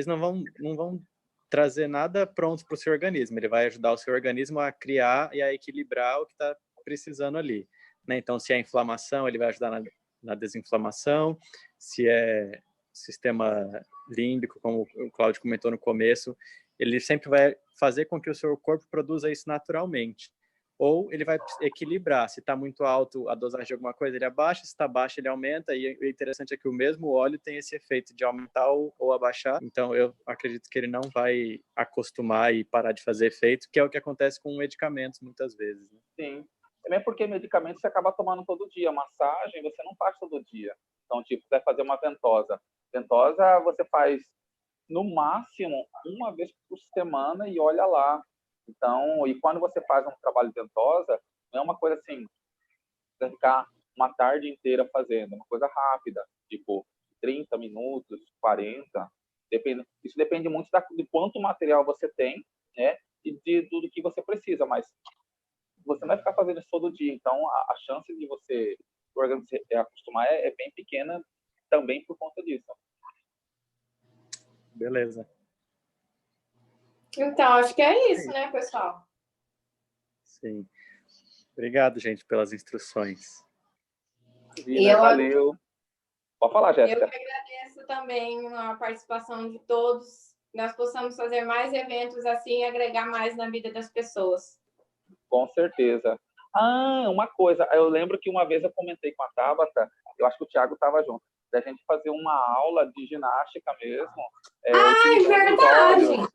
não vão trazer nada pronto para o seu organismo. Ele vai ajudar o seu organismo a criar e a equilibrar o que está precisando ali, né? Então, se é inflamação, ele vai ajudar na desinflamação. Se é sistema límbico, como o Cláudio comentou no começo, ele sempre vai fazer com que o seu corpo produza isso naturalmente. Ou ele vai equilibrar. Se está muito alto a dosagem de alguma coisa, ele abaixa. Se está baixo, ele aumenta. E o interessante é que o mesmo óleo tem esse efeito de aumentar ou abaixar. Então, eu acredito que ele não vai acostumar e parar de fazer efeito, que é o que acontece com medicamentos muitas vezes, né? Sim. Também porque medicamentos você acaba tomando todo dia. Massagem você não faz todo dia. Então, tipo, você vai fazer uma ventosa. Ventosa você faz, no máximo, uma vez por semana e olha lá. Então, e quando você faz um trabalho de ventosa, não é uma coisa assim, você ficar uma tarde inteira fazendo, uma coisa rápida, tipo 30 minutos, 40, isso depende muito de quanto material você tem, né, e de tudo que você precisa, mas você não vai ficar fazendo isso todo dia, então a chance de você acostumar é bem pequena também por conta disso. Beleza. Então, acho que é isso, né, pessoal? Sim. Obrigado, gente, pelas instruções. Valeu. Pode falar, Jéssica. Eu que agradeço também a participação de todos. Nós possamos fazer mais eventos assim e agregar mais na vida das pessoas. Com certeza. Uma coisa. Eu lembro que uma vez eu comentei com a Tabata, eu acho que o Thiago estava junto, da gente fazer uma aula de ginástica mesmo. Verdade!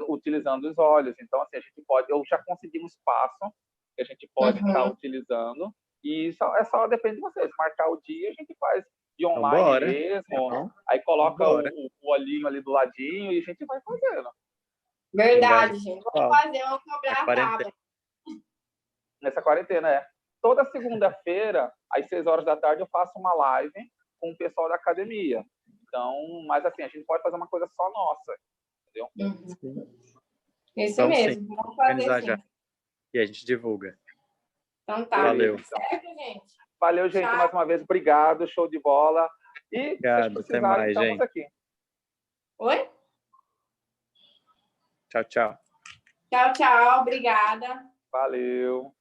Utilizando os olhos. Então, assim, a gente pode... Eu já consegui um espaço que a gente pode estar utilizando. E só depende de vocês. Marcar o dia, a gente faz de online mesmo. Aí coloca o olhinho ali do ladinho e a gente vai fazendo. Verdade, gente. Vamos fazer, vamos cobrar a Tabata. Nessa quarentena, Toda segunda-feira, às 6 horas da tarde, eu faço uma live com o pessoal da academia. Então, mas assim, a gente pode fazer uma coisa só nossa, entendeu? Isso então, mesmo. Sim. Vamos fazer já. E a gente divulga. Então tá. Valeu. Certo, gente? Valeu, gente, mais uma vez. Obrigado, show de bola. E obrigado, até mais, estamos gente. aqui. Oi? Tchau, tchau. Tchau, tchau. Obrigada. Valeu.